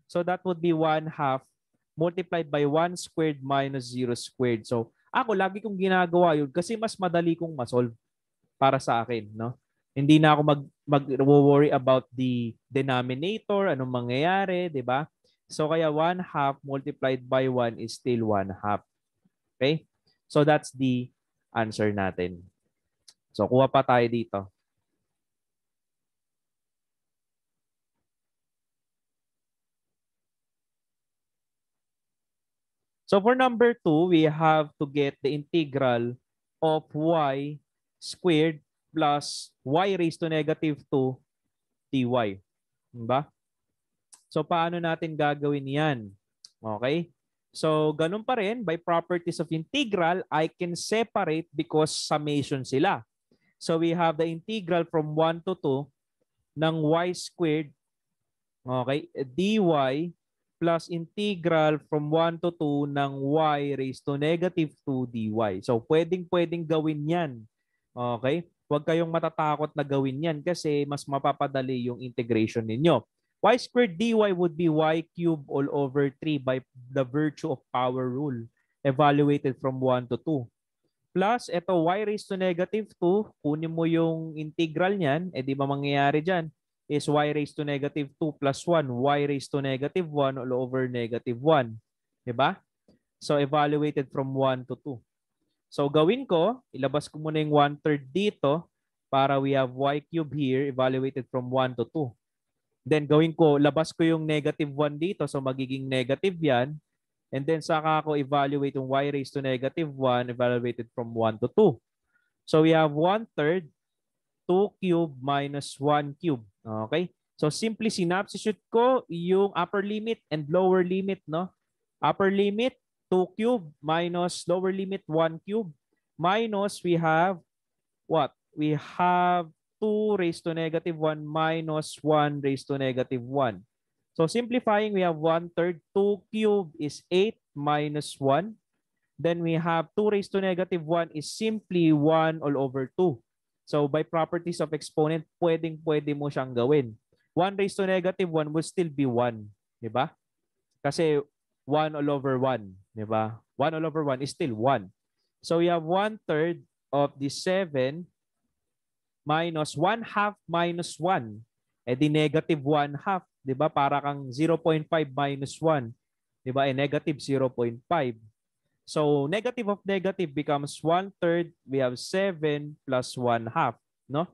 So, that would be 1 half multiplied by 1 squared minus 0 squared. So, ako, lagi kong ginagawa yun kasi mas madali kong masolve para sa akin. No? Hindi na ako mag-worry about the denominator, anong mangyayari, di ba? So, kaya 1 half multiplied by 1 is still 1 half. Okay? So that's the answer natin. So kuha pa tayo dito. So for number 2, we have to get the integral of y squared plus y raised to negative 2 dy. Diba? So paano natin gagawin yan? Okay? So, ganun pa rin, by properties of integral, I can separate because summation sila. So, we have the integral from 1 to 2 ng y squared, okay, dy plus integral from 1 to 2 ng y raised to negative 2 dy. So, pwedeng gawin yan. Okay? Huwag kayong matatakot na gawin yan kasi mas mapapadali yung integration ninyo. Y squared dy would be y cubed all over 3 by the virtue of power rule evaluated from 1 to 2. Plus, ito y raised to negative 2, kunin mo yung integral niyan, di ba mangyayari dyan is y raised to negative 2 plus 1, y raised to negative 1 all over negative 1. Diba? So, evaluated from 1 to 2. So, gawin ko, ilabas ko muna yung 1/3 dito para we have y cubed here evaluated from 1 to 2. Then gawin ko, labas ko yung negative 1 dito. So magiging negative yan. And then saka ako evaluate yung y raised to negative 1 evaluated from 1 to 2. So we have 1/3 2 cube minus 1 cube. Okay? So simply sinubstitute ko yung upper limit and lower limit, no? Upper limit 2 cube minus lower limit 1 cube minus we have what? We have 2 raised to negative 1 minus 1 raised to negative 1. So simplifying, we have 1/3. 2 cube is 8 minus 1. Then we have 2 raised to negative 1 is simply 1 all over 2. So by properties of exponent, pwede mo siyang gawin. 1 raised to negative 1 will still be 1. Diba? Kasi 1 all over 1. Diba? 1 all over 1 is still 1. So we have 1/3 of the 7 minus 1/2 minus 1. Eh di negative 1/2. Diba? Para kang 0.5 minus 1. Diba? Eh negative 0.5. So negative of negative becomes 1/3. We have 7 plus 1/2. No?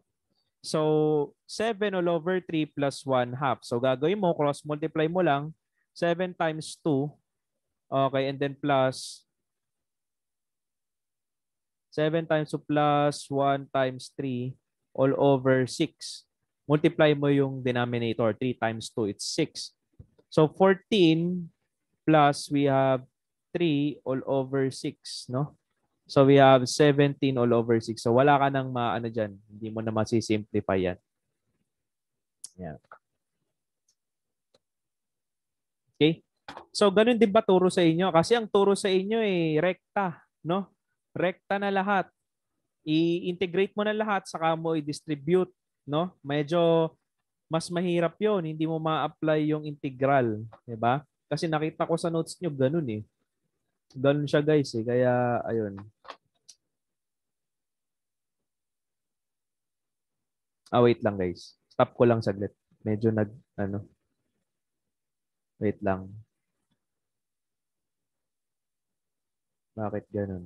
So 7 all over 3 plus 1/2. So gagawin mo, cross multiply mo lang. 7 times 2. Okay, and then plus 7 times 2 plus 1 times 3 all over 6. Multiply mo yung denominator. 3 times 2, it's 6. So 14 plus we have 3 all over 6, no? So we have 17 all over 6. So wala ka nang maano dyan. Hindi mo na masisimplify yan. Yan. Okay? So ganun din ba turo sa inyo? Kasi ang turo sa inyo rekta, no? Rekta na lahat. I-integrate mo na lahat saka mo i-distribute, no? Medyo mas mahirap 'yon, hindi mo ma-apply yung integral, 'di ba? Kasi nakita ko sa notes niyo ganun eh. Ganun siya guys eh, kaya ayun. Wait lang guys. Stop ko lang saglit. Medyo wait lang. Bakit ganun?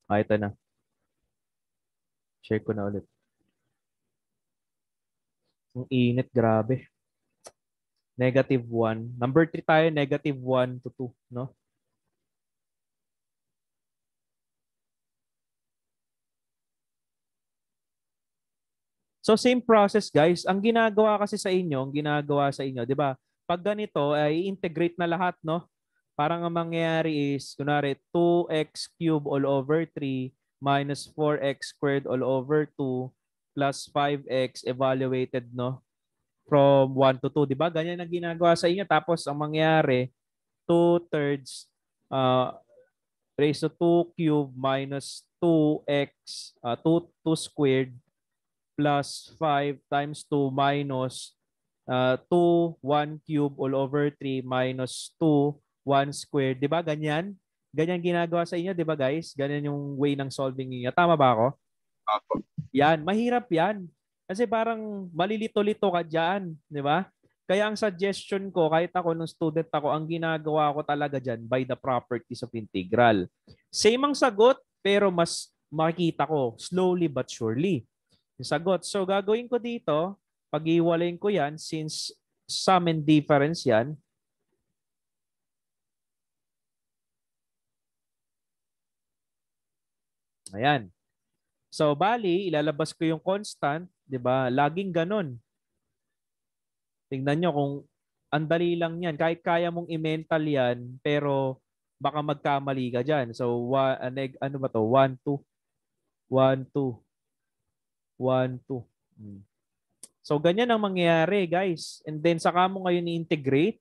Ito na. Share ko na ulit. Ang init, grabe. Negative 1. Number 3 tayo, negative 1 to 2, no? So same process guys. Ang ginagawa kasi sa inyo, 'di ba? Pag ganito ay integrate na lahat, no? Parang ang mangyayari is kunwari 2x cubed all over 3 minus 4x squared all over 2 plus 5x evaluated, no? From 1 to 2, 'di ba? Ganyan ang ginagawa sa inyo. Tapos ang mangyayari 2/3 raised to 2 cubed minus 2x 2 squared plus 5 times 2 minus 2, 1 cube all over 3 minus 2, 1 squared. Di ba ganyan? Ganyan ginagawa sa inyo, di ba guys? Ganyan yung way ng solving niyo. Tama ba ako? Opo. Yan, mahirap yan. Kasi parang malilito-lito ka dyan, di ba? Kaya ang suggestion ko, kahit ako nung student ako, ang ginagawa ko talaga dyan by the properties of integral. Same ang sagot, pero mas makikita ko slowly but surely yung sagot. So gagawin ko dito, pag-iwalayin ko yan since sum and difference yan. Ayan. So bali, ilalabas ko yung constant, 'di ba? Laging ganun. Tingnan nyo kung ang dali lang yan. Kahit kaya mong i-mental yan, pero baka magkamali ka dyan. So, ano ba to? 1, 2. 1, 2. 1, 2. So, ganyan ang mangyayari, guys. And then, saka mo ngayon i-integrate.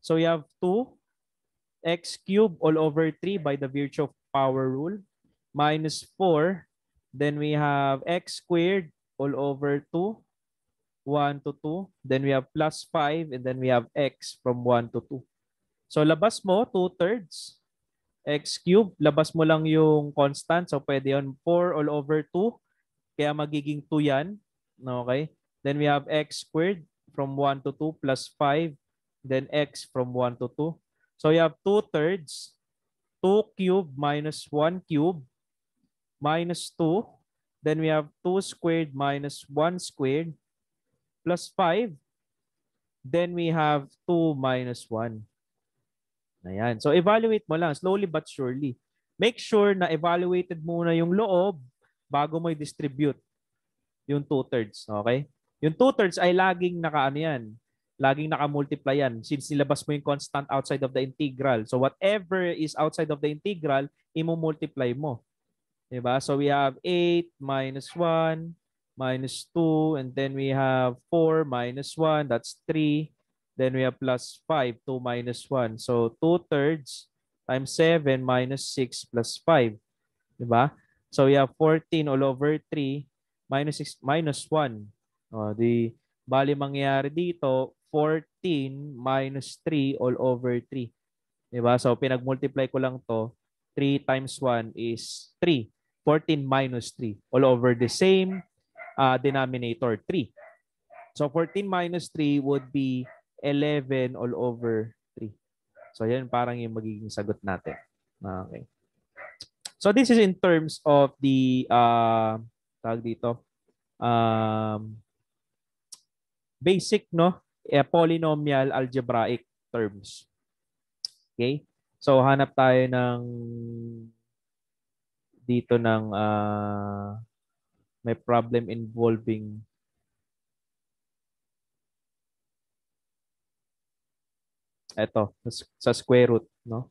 So, you have 2x cubed all over 3 by the virtue of power rule. Minus 4. Then, we have x squared all over 2. 1 to 2. Then, we have plus 5. And then, we have x from 1 to 2. So, labas mo 2/3. X cubed. Labas mo lang yung constant. So, pwede yun 4 all over 2. Kaya magiging 2 yan. Okay? Then we have x squared from 1 to 2 plus 5. Then x from 1 to 2. So you have 2/3. 2 cubed minus 1 cubed minus 2. Then we have 2 squared minus 1 squared plus 5. Then we have 2 minus 1. Ayan. So evaluate mo lang slowly but surely. Make sure na evaluated muna yung loob bago mo i-distribute yung 2/3. Okay? Yung 2/3 ay laging naka-ano yan. Laging naka-multiply yan since nilabas mo yung constant outside of the integral. So whatever is outside of the integral, imo-multiply mo. Diba? So we have 8 minus 1 minus 2 and then we have 4 minus 1. That's 3. Then we have plus 5, 2 minus 1. So 2/3 times 7 minus 6 plus 5. Diba? So we have 14 all over 3 minus 6 minus 1. Bali mangyayari dito, 14 minus 3 all over 3. Diba? So pinag-multiply ko lang to. 3 times 1 is 3. 14 minus 3 all over the same denominator, 3. So 14 minus 3 would be 11 all over 3. So yan parang yung magiging sagot natin. Okay. So this is in terms of the tawag dito basic polynomial algebraic terms. Okay? So hanap tayo ng dito ng may problem involving ito sa square root, no?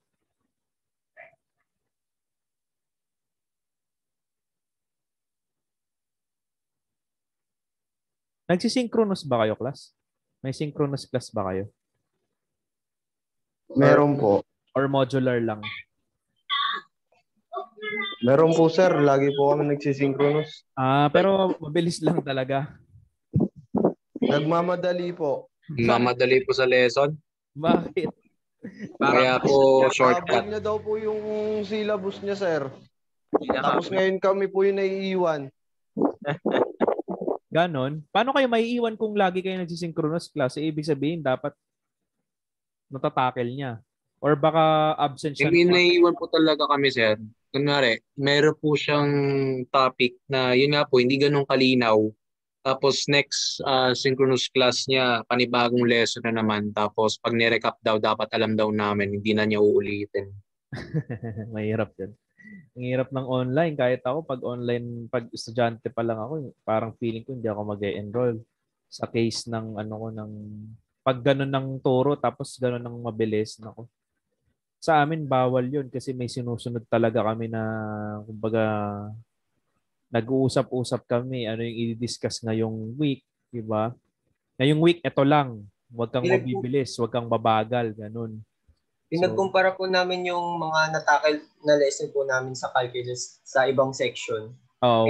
Nagsisynchronous ba kayo, class? May synchronous class ba kayo? Meron po. Or modular lang? Meron po, sir. Lagi po kami nagsisynchronous. Pero mabilis lang talaga. Nagmamadali po. Mamadali po sa lesson. Bakit? Kaya po Habol shortcut. niya daw po yung syllabus niya, sir. Tapos ngayon kami po yung naiiwan. Ganon. Paano kayo maiiwan kung lagi kayo nagsisynchronous class? Ibig sabihin, dapat natatakel niya. Or baka absent siya. I mean, naiiwan po talaga kami, sir. Kunwari, meron po siyang topic na yun nga po, hindi ganun kalinaw. Tapos next synchronous class niya, panibagong lesson na naman. Tapos pag nirecap daw, dapat alam daw namin, hindi na niya uulitin. Mahirap yun. Ang hirap ng online. Kahit ako, pag estudyante pa lang ako, parang feeling ko hindi ako mag-e-enroll. Sa case ng pag ganun ng turo, tapos ganun ng mabilis. Nako. Sa amin, bawal yun kasi may sinusunod talaga kami na, kumbaga, nag-uusap-usap kami, ano yung i-discuss ngayong week, di ba? Ngayong week, ito lang. Huwag kang mabibilis, huwag kang babagal, ganun. Pinagkumpara po namin yung mga natakil na lesson po namin sa calculus sa ibang section. Oh.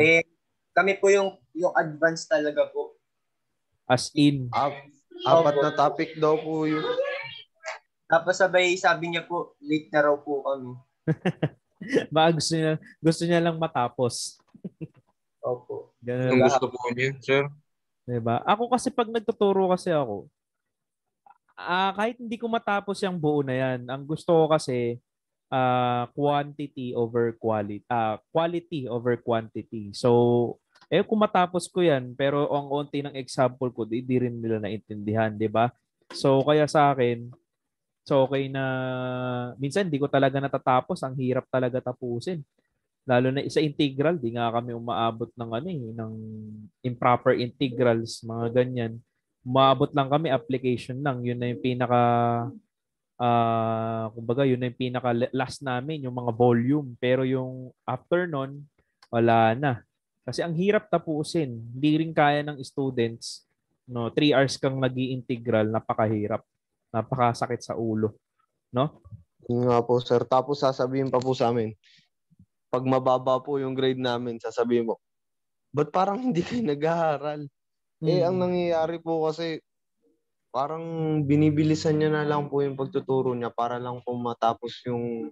Kami po yung advanced talaga po. As in? Apat na topic daw po yun. Tapos sabay sabi niya po, late na raw po kami. Baka gusto niya lang matapos. Opo. Ganun. Ang gusto po niya, sir. Diba? Ako kasi pag nagtuturo kasi ako, kahit hindi ko matapos yung buo na yan, ang gusto ko kasi quantity over quality. Quality over quantity. So, kung matapos ko yan, pero ang onti ng example ko, di rin nila naintindihan, di ba? So, kaya sa akin, so okay na, minsan hindi ko talaga natatapos, ang hirap talaga tapusin. Lalo na sa integral, di nga kami umaabot ng ng improper integrals, mga ganyan. Umaabot lang kami, application lang. Yun na yung pinaka, kumbaga, yun na yung pinaka last namin, yung mga volume. Pero yung after nun, wala na. Kasi ang hirap tapusin. Hindi rin kaya ng students. 3 hours kang nag-i-integral, napakahirap. Napakasakit sa ulo. No? Yun nga po, sir. Tapos sasabihin pa po sa amin, pag mababa po yung grade namin, sasabihin mo, ba't parang hindi kayo nag-aaral? Ang nangyayari po kasi, parang binibilisan niya na lang po yung pagtuturo niya para lang po matapos yung,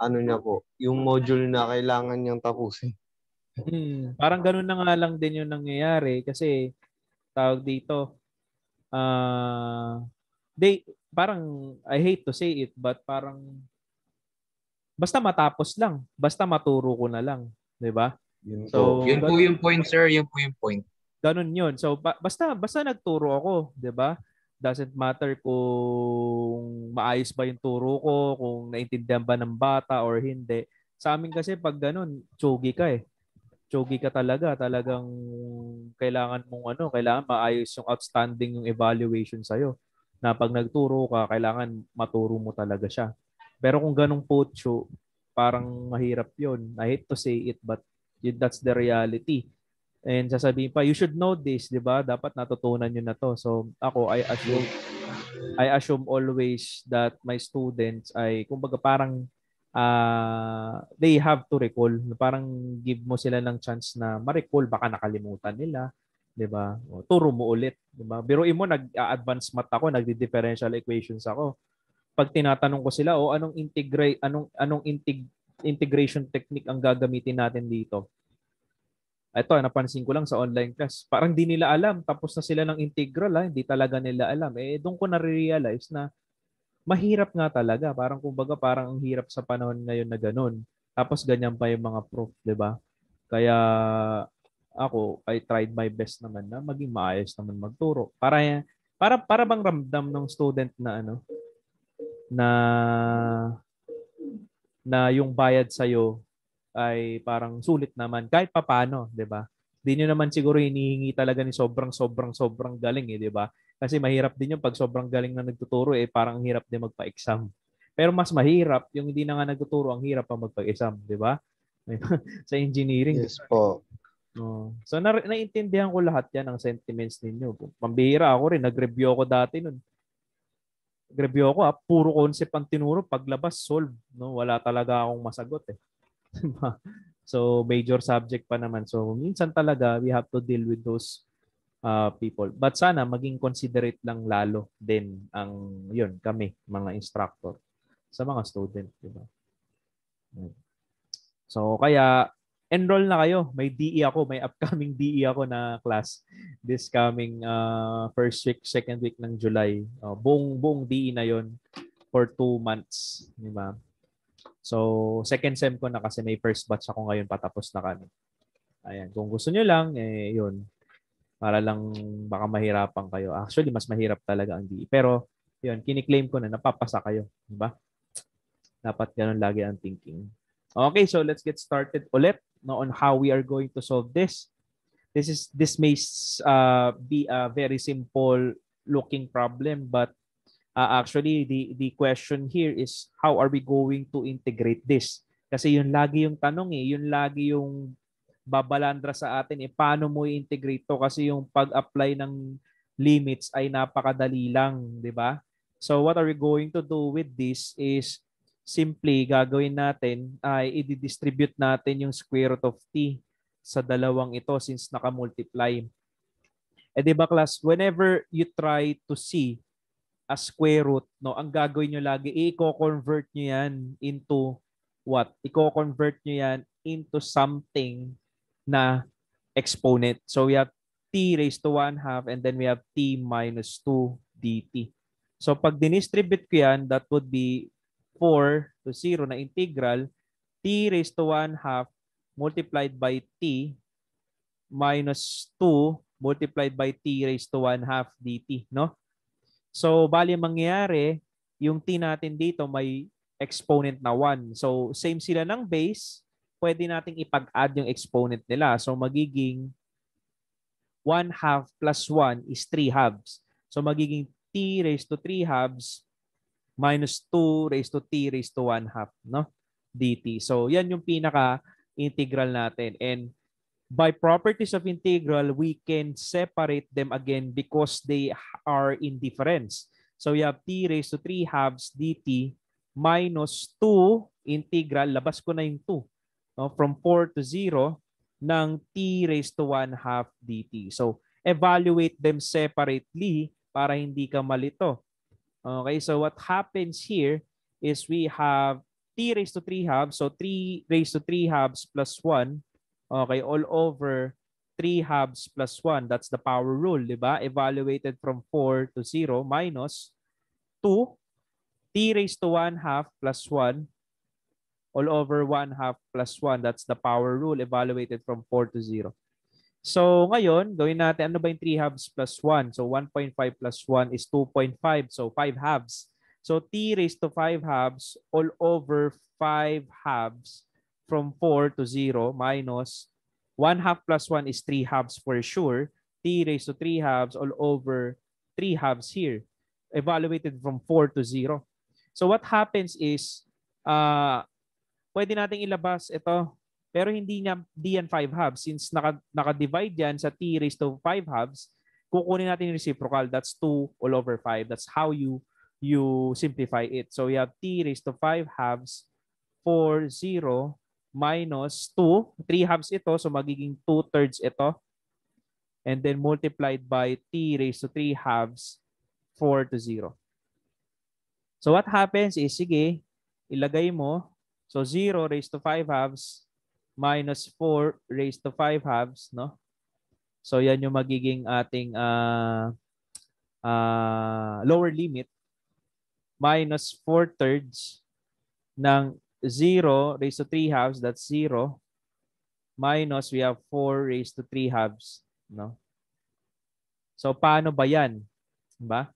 niya po, yung module na kailangan niyang tapusin. Parang ganun na nga lang din yung nangyayari kasi, tawag dito, parang, I hate to say it, but parang, basta matapos lang. Basta maturo ko na lang. Di ba? Yun So, po. Yun po yung point, sir. Yun po yung point. ganun yun. So, basta nagturo ako, di ba? Doesn't matter kung maayos ba yung turo ko, kung naintindihan ba ng bata or hindi. Sa amin kasi pag ganun, tsugi ka eh. Tsugi ka talaga. Talagang kailangan maayos yung outstanding yung evaluation sa'yo. Na pag nagturo ka, kailangan maturo mo talaga siya. Pero kung ganung pocho, parang mahirap yun. I hate to say it, but that's the reality. And sasabihin pa, you should know this, di ba? Dapat natutunan nyo na to. So ako, I assume always that my students ay, kumbaga parang they have to recall. Parang give mo sila ng chance na ma-recall. Baka nakalimutan nila. Di ba? O, turo mo ulit. Di ba? Biruin mo, nag-advanced math ako, nagdi-differential equations ako. Pag tinatanong ko sila, anong integration technique ang gagamitin natin dito? Ito, napansin ko lang sa online class. Parang di nila alam. Tapos na sila ng integral. Hindi talaga nila alam. Doon ko na-realize na mahirap nga talaga. Parang kumbaga, parang ang hirap sa panahon ngayon na ganun. Tapos ganyan pa yung mga proof, di ba? Kaya ako, I tried my best naman na maging maayos naman magturo. Para bang ramdam ng student na na yung bayad sa'yo ay parang sulit naman kahit papaano, 'di ba? Hindi nyo naman siguro hinihingi talaga ni sobrang galing eh, 'di ba? Kasi mahirap din yung pag sobrang galing na nagtuturo parang hirap din magpa-exam. Pero mas mahirap yung hindi na nga nagtuturo, ang hirap pa magpa-exam, 'di ba? Sa engineering. Yes po. So naiintindihan ko lahat 'yan ng sentiments ninyo. Pambihira ako rin, nag-review ako dati noon. Nag-review ako, puro concept ang tinuro, paglabas solve, no? Wala talaga akong masagot eh. So major subject pa naman. So minsan talaga we have to deal with those people. But sana maging considerate lang lalo din kami mga instructor sa mga student, di ba? So kaya enroll na kayo. May DE ako, may upcoming DE ako na class this coming first week, second week ng July. Buong DE na 'yon for 2 months, di ba? So, second sem ko na kasi may first batch ako ngayon, patapos na kami. Ayan, kung gusto nyo lang, yun. Para lang baka mahirapan kayo. Actually, mas mahirap talaga ang DE. Pero, yun, kiniklaim ko na napapasa kayo. Diba? Dapat ganun lagi ang thinking. Okay, so let's get started ulit on how we are going to solve this. This may be a very simple looking problem, but actually, the question here is how are we going to integrate this? Kasi yun lagi yung tanong yun lagi yung babalandra sa atin paano mo i-integrate to? Kasi yung pag-apply ng limits ay napakadali lang, di ba? So what are we going to do with this is simply gagawin natin ay i-distribute natin yung square root of t sa dalawang ito since naka-multiply. Di ba class, whenever you try to see a square root, no, ang gagawin nyo lagi, i-convert nyo yan into what? I-convert nyo yan into something na exponent. So we have t raised to 1/2 and then we have t minus 2 dt. So pag dinistribute ko yan, that would be 4 to 0 na integral, t raised to 1/2 multiplied by t minus 2 multiplied by t raised to 1/2 dt, no? So, bali mangyayari, yung t natin dito may exponent na 1. So, same sila ng base, pwede nating ipag-add yung exponent nila. So, magiging 1/2 plus 1 is 3/2. So, magiging t raised to 3/2 minus 2 raised to t raised to 1/2, no? dt. So, yan yung pinaka-integral natin. And by properties of integral, we can separate them again because they are in difference. So you have t raised to 3/2 dt minus 2 integral, labas ko na yung 2, no? From 4 to 0 ng t raised to 1/2 dt. So evaluate them separately para hindi ka malito. Okay, so what happens here is we have t raised to 3/2, so 3 raised to 3/2 plus 1. Okay, all over 3/2 plus 1. That's the power rule, di ba? Evaluated from 4 to 0 minus 2, t raised to 1/2 plus 1 all over 1/2 plus 1. That's the power rule evaluated from 4 to 0. So ngayon, gawin natin ano ba yung 3 halves plus 1? So 1.5 plus 1 is 2.5. So 5 halves. So t raised to 5 halves all over 5 halves from 4 to 0 minus 1/2 plus 1 is 3 halves for sure. T raised to 3 halves all over 3 halves here. Evaluated from 4 to 0. So what happens is, pwede nating ilabas ito, pero hindi yan 5 halves. Since naka-divide yan sa t raised to 5 halves, kukunin natin yung reciprocal. That's 2 all over 5. That's how you simplify it. So you have t raised to 5 halves for 0 minus 2. 3 halves ito, so magiging 2/3 ito. And then multiplied by t raised to 3 halves 4 to 0. So what happens is, sige, ilagay mo. So 0 raised to 5 halves minus 4 raised to 5 halves, no? So yan yung magiging ating lower limit minus 4/3 ng 0 raised to 3 halves, that's 0, minus we have 4 raised to 3 halves, no? So paano ba yan? Diba?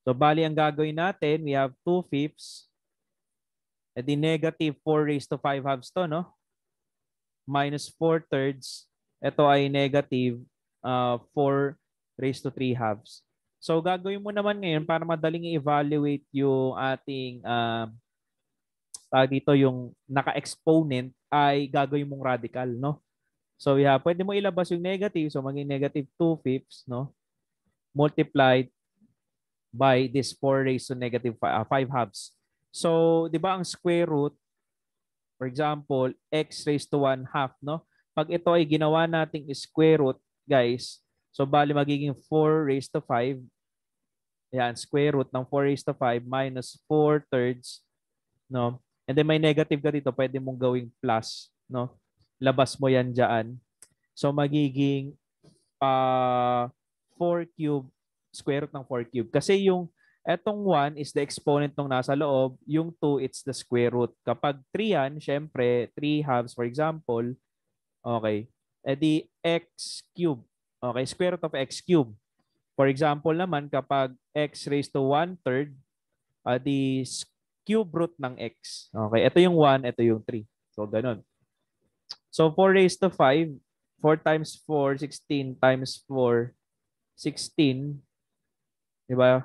So bali ang gagawin natin, we have 2/5. E di negative 4 raised to 5 halves to, no? Minus 4/3. Ito ay negative 4 raised to 3 halves. So gagawin mo naman ngayon para madaling i-evaluate yung ating dito yung naka-exponent ay gagawin mong radical, no? So yeah, pwede mo ilabas yung negative, so maging negative 2/5, no? Multiplied by this 4 raised to negative 5 halves. So, di ba ang square root, for example, x raised to 1/2, no? Pag ito ay ginawa nating square root, guys, so bali magiging 4 raised to 5. Yan, square root ng 4 raised to 5 minus 4/3, no? And then may negative ka dito, pwede mong gawing plus, no? Labas mo yan dyan. So magiging 4 cube, square root ng 4 cube. Kasi yung etong 1 is the exponent nung nasa loob, yung 2 it's the square root. Kapag 3 yan, syempre 3 halves for example, okay, edi x cube. Okay, square root of x cube. For example naman, kapag x raised to 1/3, the cube root ng x. Okay, ito yung 1, ito yung 3. So ganun. So 4 raised to 5, 4 times 4, 16 times 4, 16. Diba?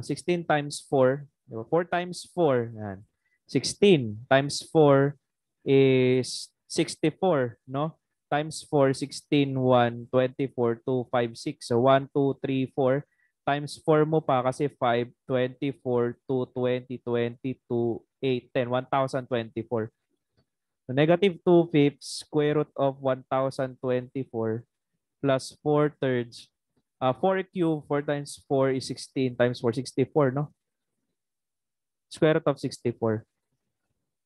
16 times 4. Diba? 4 times 4. Yan. 16 times 4 is 64. No? Times 4, 16, 1, 24, 2, 5, 6. So 1, 2, 3, 4. Times 4 mo pa kasi 5, 24, 2, 20, 22, 8, 10. 1,024. So negative 2/5 square root of 1,024 plus 4/3. 4 cube, 4 times 4 is 16 times 4, 64, no? Square root of 64.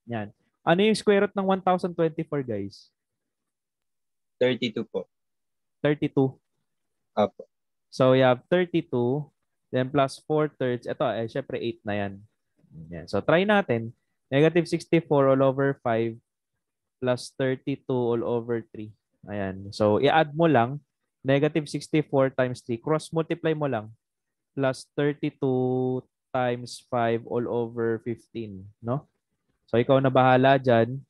Yan. Ano yung square root ng 1,024, guys? 32 po. 32. Apo. So you have 32, then plus 4/3. Ito, syempre 8 na yan. Yan. So try natin. Negative 64 all over 5 plus 32 all over 3. Ayan. So i-add mo lang. Negative 64 times 3. Cross-multiply mo lang. Plus 32 times 5 all over 15. No? So ikaw na bahala dyan.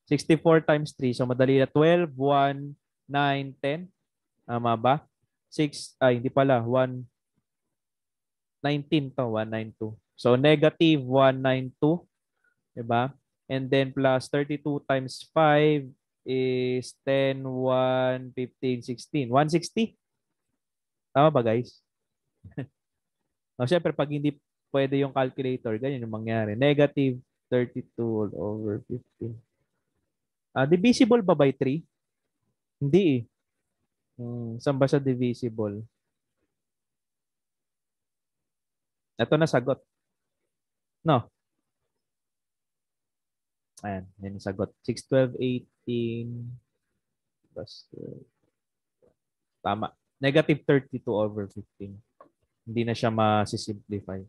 64 times 3. So madali na. 12, 1, 9, 10. Tama ba? 6, hindi pala. 1, 19 to. 192. So negative 192. Diba? And then plus 32 times 5 is 10, 1, 15, 16. 160? Tama ba, guys? Siyempre, pag hindi pwede yung calculator, ganyan yung mangyari. Negative 32 all over 15. Divisible ba by 3? Hindi eh. Saan ba siya divisible? Ito na sagot. No. Ayan, yan yung sagot. 6, 12, 18 plus 12. Tama. Negative 32 over 15. Hindi na siya masisimplify.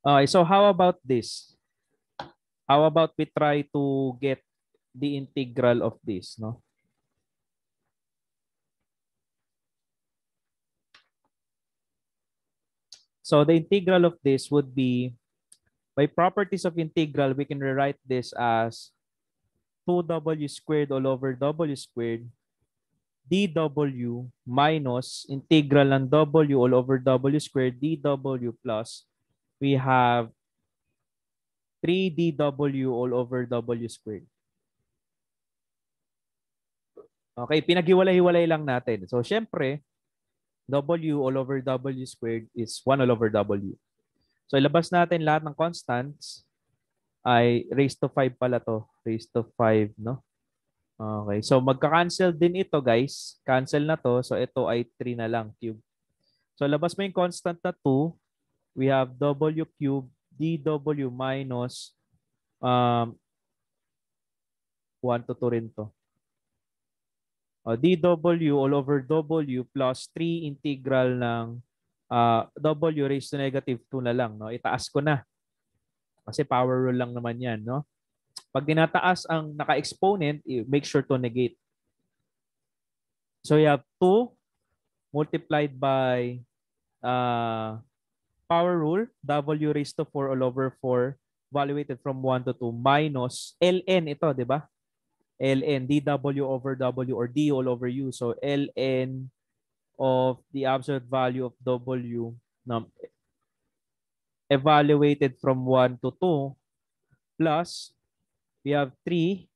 Okay, so how about this? How about we try to get the integral of this, no? So the integral of this would be, by properties of integral, we can rewrite this as 2w squared all over w squared dw minus integral ng w all over w squared dw plus we have 3dw all over w squared. Okay, pinaghiwalay-hiwalay lang natin. So, syempre, w all over w squared is 1 all over w. So, ilabas natin lahat ng constants ay raised to 5 pala to. Raised to 5, no? Okay. So, magka-cancel din ito, guys. Cancel na to. So, ito ay 3 na lang, cube. So, labas mo yung constant na 2. We have w cube dw minus 1 to 2 rin to. dw all over w plus 3 integral ng w raised to negative 2 na lang. No? Itaas ko na. Kasi power rule lang naman yan. No? Pag dinataas ang naka-exponent, make sure to negate. So you have 2 multiplied by power rule, w raised to 4 all over 4, evaluated from 1 to 2, minus ln ito, di ba? ln, dw over w or d all over u. So ln of the absolute value of w evaluated from 1 to 2 plus we have 3.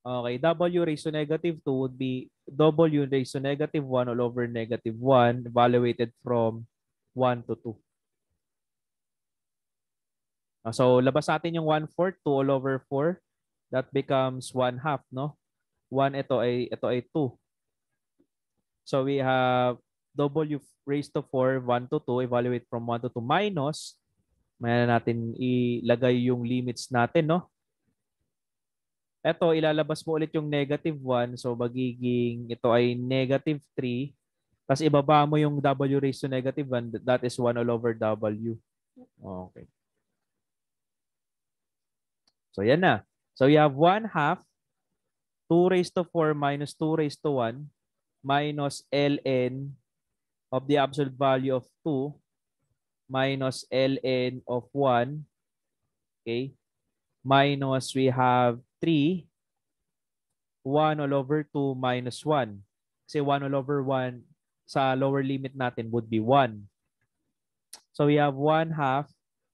Okay, w raised to negative 2 would be w raised to negative 1 all over negative 1 evaluated from 1 to 2. So labas natin yung 1/4, 2 all over 4. That becomes 1/2, no? 1 ito ay 2. So we have w raised to 4, 1 to 2, evaluate from 1 to 2 minus, mayroon natin ilagay yung limits natin, no? Ito, ilalabas mo ulit yung negative 1. So magiging, ito ay negative 3. Tapos ibaba mo yung w raised to negative 1. That is 1 all over w. Okay. So yan na. So you have 1/2, 2 raised to 4 minus 2 raised to 1 minus ln of the absolute value of 2 minus ln of 1. Okay. Minus we have 3, 1 all over 2 minus 1. Kasi 1 all over 1 sa lower limit natin would be 1. So we have 1/2,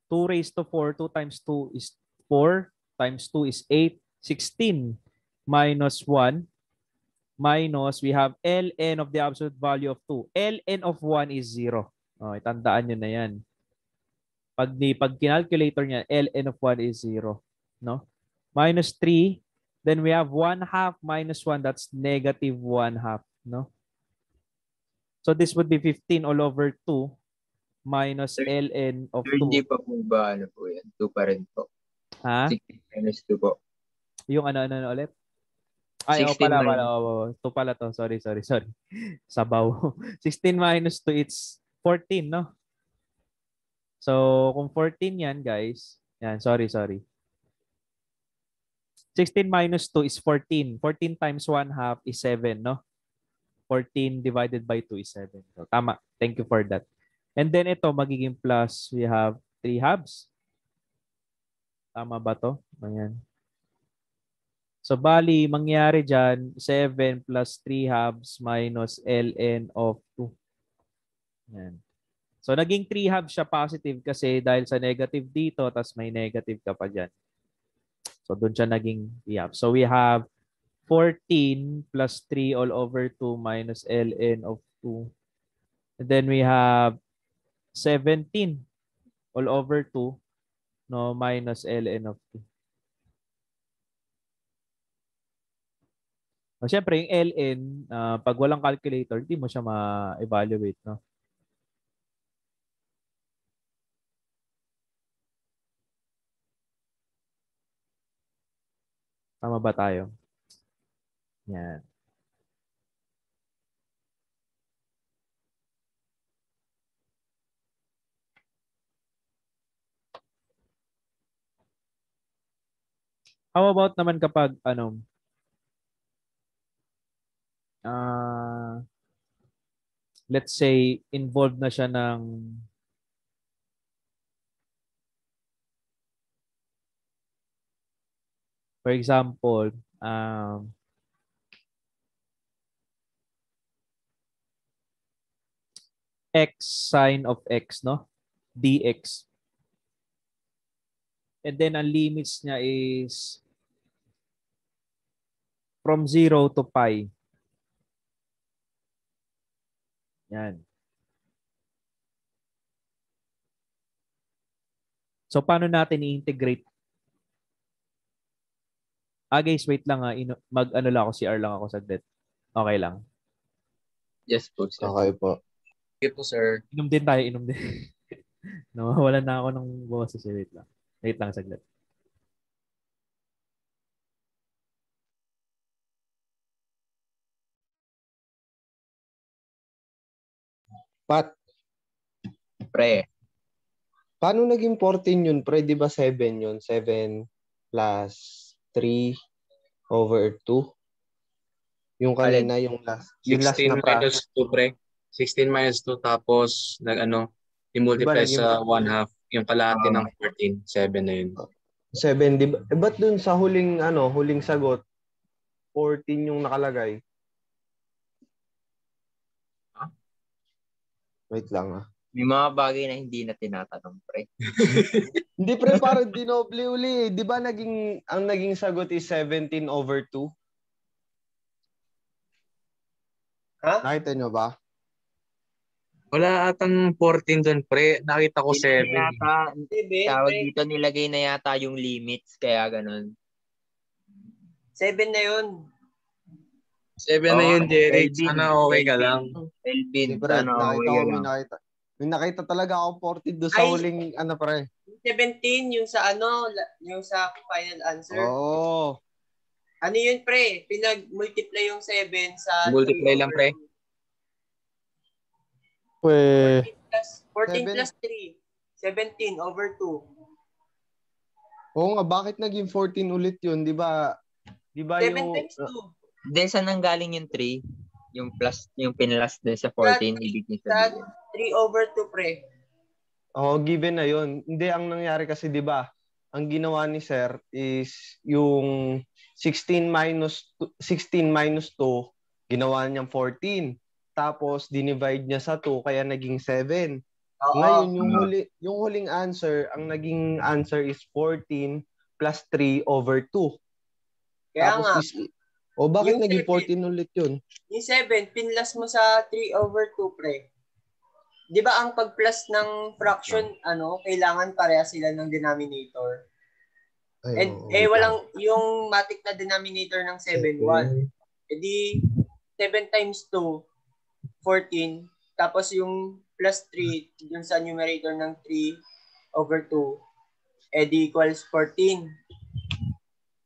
2 raised to 4, 2 times 2 is 4, times 2 is 8, 16 minus 1 minus we have ln of the absolute value of 2. ln of 1 is 0. Okay, tandaan nyo na yan. Pag kinalculator niya, ln of 1 is 0. No? Minus 3. Then we have 1/2 minus 1. That's negative 1/2. No? So this would be 15 all over 2 minus ln of 2. Hindi pa po ba ano po yan? 2 pa rin po. Ha? 16 minus 2 po. Yung ano ulit? Ay, 16 pala. minus. 2 pala to. Sorry. Sabaw. 16 minus 2, it's 14, no? So, kung 14 yan, guys. Yan, sorry. 16 minus 2 is 14. 14 times 1/2 is 7, no? 14 divided by 2 is 7. So, tama. Thank you for that. And then ito, magiging plus. We have 3 halves. Tama ba to? Ayan. So, bali, mangyari dyan, 7 plus 3 halves minus ln of 2. Ayan. So, naging 3 halves siya positive kasi dahil sa negative dito, tas may negative ka pa dyan. So, doon siya naging 3 halves. So, we have 14 plus 3 all over 2 minus ln of 2. And then we have 17 all over 2, no, minus ln of 2. So, syempre, yung ln, pag walang calculator, hindi mo siya ma-evaluate, no? Tama ba tayo? Yan. How about naman kapag let's say involved na siya ng for example, x sine of x, no? Dx. And then ang limits niya is from 0 to pi. Yan. So, paano natin i-integrate? Guys, wait lang mag-ano lang ako, CR lang ako saglit. Okay lang. Yes po, sir. Okay po. Okay po, sir. Inom din tayo, inom din. Nawawalan na ako ng boses. Wait lang. Wait lang saglit. Pat, Pre, paano naging 14 yun, pre? Di ba 7 yun? 7 plus 3 over 2? Yung kanina, yung last 16 na pra. minus 2, pre. 16 minus 2 tapos i-multiply Diba, sa 1/2 yung kalahati ng 14. 7 na yun. 7, di ba? Ba't dun sa huling sagot, 14 yung nakalagay? Wait lang. may mga bagay na hindi na tinatanong, pre. Hindi, pre, parang dinoble uli. Di ba ang naging sagot is 17 over 2? Ha? Nakita nyo ba? Wala atang 14 doon, pre. Nakita ko 7. Tawag dito, nilagay na yata yung limits, kaya ganun. 7 na yun. 7 na yun, Jerry. Elvin, Sana okay ka lang. Elvin, Hindi, pre, sana okay nakita ka ko, lang. may nakita talaga ako 14 doon sa Ay! huling, pre. 17, yung sa yung sa final answer. Oo. Ano yun, pre? Pinag-multiply yung 7 sa Multiply lang, pre. 14 plus 3. 17 over 2. Oo nga, bakit naging 14 ulit yun? Di ba 7 yung... times 2. Then, saan nanggaling yung 3? Yung plus, yung pinlas din sa 14, ibig niyo Sa sabihin. 3 over 2, pre. given na yun. Hindi, ang nangyari kasi, di ba, ang ginawa ni Sir is yung 16 minus 2, ginawa niyang 14. Tapos, dinivide niya sa 2, kaya naging 7. Oo. Ngayon, yung huling answer, ang naging answer is 14 plus 3 over 2. Kaya Tapos, nga. bakit Yung naging 7 14 ulit yun? Yung 7, pinlas mo sa 3 over 2, pre. Di ba ang pag-plus ng fraction, kailangan pareha sila ng denominator. Walang yung matic na denominator ng 7, 1. E di, 7 times 2, 14. Tapos yung plus 3 dun sa numerator ng 3 over 2, e di equals 14.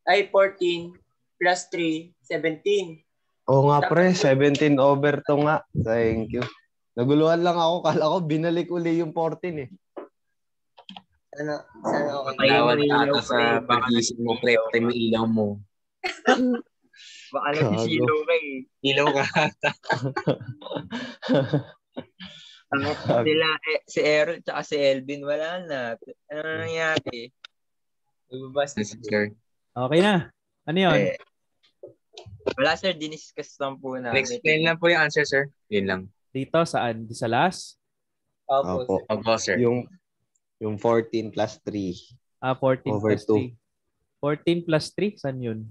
14 plus 3, 17. Oo nga, pre. 17 over 2 nga. Thank you. Naguluhan lang ako. Kala ko binalik uli yung 14 eh. Sana okay. Patawad ata sa pag-isip mo, pre. Patay mo ilaw mo. Baka nagsisilaw ka eh. Ilaw ka ata. Sila, si Errol at si Elvin, wala na. Ano nangyari? Sir. Okay na. Ano yun? Wala, sir. Diniscuss lang po na. Explain lang po yung answer, sir. Yun lang. Dito, saan? Di sa last? Opo. Opo, sir. Yung 14 plus 3. 14 Over plus 3. 14 plus 3? Saan yun?